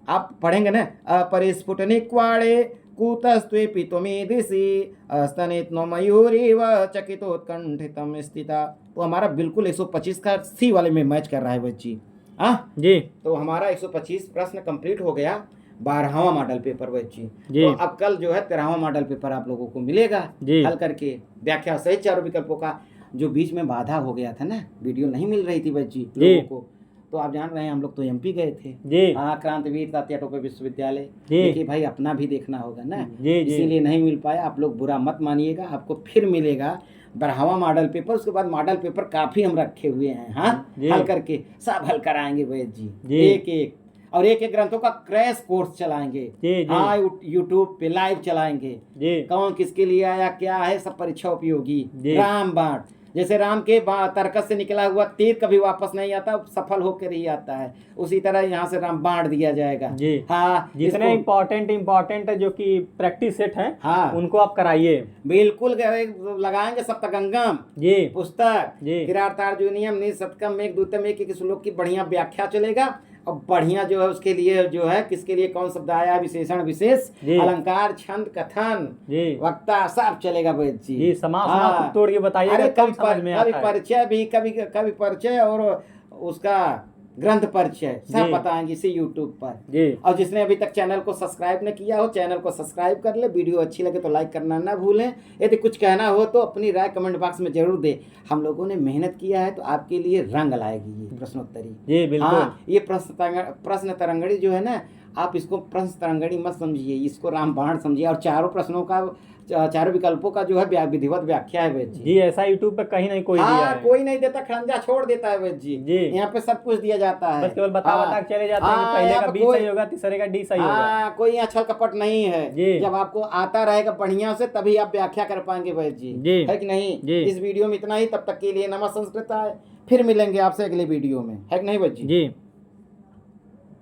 आप पढ़ेंगे ना, अपरिस्फुटनिक्वाडे कूतस्त्वेपि त्वमीदृशी स्तनेत्नो मयूरीव चकितोत्कंठितम स्थिता। तो हमारा बिल्कुल 125 का सी वाले में मैच कर रहा है बच्ची। हाँ जी। तो हमारा 125 प्रश्न कंप्लीट हो गया 12वां मॉडल पेपर बच्ची। जी। तो अब कल जो है 13वां मॉडल पेपर आप लोगों को मिलेगा जी। हल करके, व्याख्या सहित चारों विकल्पों का। जो बीच में बाधा हो गया था ना, वीडियो नहीं मिल रही थी बच्ची लोगों को, तो आप जान रहे हैं हम लोग तो एमपी गए थे। जी। हाँ, क्रांतिवीर तात्या टोपे विश्वविद्यालय। जी। देखिए भाई अपना भी देखना होगा ना, जी। इसीलिए नहीं मिल पाया। आप लोग बुरा मत मानिएगा, आपको फिर मिलेगा 12वां मॉडल पेपर। उसके बाद मॉडल पेपर काफी हम रखे हुए हैं, हाँ हल करके सब हल कराएंगे वैद जी। एक एक और एक एक ग्रंथों का क्रैश कोर्स चलाएंगे। हाँ यूट्यूब पे लाइव चलाएंगे। कौन किसके लिए आया, क्या है, सब परीक्षा उपयोगी। राम बाण, जैसे राम के तर्कस से निकला हुआ तीर कभी वापस नहीं आता, सफल होकर ही आता है, उसी तरह यहाँ से राम बाण दिया जाएगा। जी। हाँ जितने इम्पोर्टेंट जो कि प्रैक्टिस सेट है, हाँ उनको आप कराइए। बिल्कुल लगाएंगे। सप्तगंगम जी पुस्तक, किरातार्जुनीयम निशतकम एक द्वितम एक श्लोक की बढ़िया व्याख्या चलेगा। और बढ़िया जो है उसके लिए जो है किसके लिए कौन शब्द आया, विशेषण विशेष, अलंकार, छंद, कथन, वक्ता, सब चलेगा वैद जी। समास तोड़ के बताइए। कवि परिचय भी, कवि परिचय और उसका ग्रंथ परिचय सब बताएंगे इसी यूट्यूब पर। और जिसने अभी तक चैनल को सब्सक्राइब न किया हो, चैनल को सब्सक्राइब कर ले। वीडियो अच्छी लगे तो लाइक करना ना भूलें। यदि कुछ कहना हो तो अपनी राय कमेंट बॉक्स में जरूर दे। हम लोगों ने मेहनत किया है तो आपके लिए रंग लाएगी ये प्रश्नोत्तरी। जी बिल्कुल। हाँ, ये प्रश्न तरंगड़ी जो है ना, आप इसको प्रश्न तरंगड़ी मत समझिए, इसको रामबाण समझिए। और चारों प्रश्नों का, चारों विकल्पों का जो है विधिवत व्याख्या है वैद जी। ऐसा यूट्यूब पे कहीं नहीं कोई दिया है। कोई नहीं देता, खड़ंजा छोड़ देता है वैद जी। यहाँ पे सब कुछ दिया जाता है, बस केवल बता चले जाते हैं कि पहले का बी सही होगा, तीसरे का डी सही होगा। कोई अच्छा कपट नहीं है। जब आपको आता रहेगा बढ़िया से तभी आप व्याख्या कर पाएंगे वैद जी, है कि नहीं। इस वीडियो में इतना ही, तब तक के लिए नमः संस्कृत। फिर मिलेंगे आपसे अगले वीडियो में, है कि नहीं वैद जी।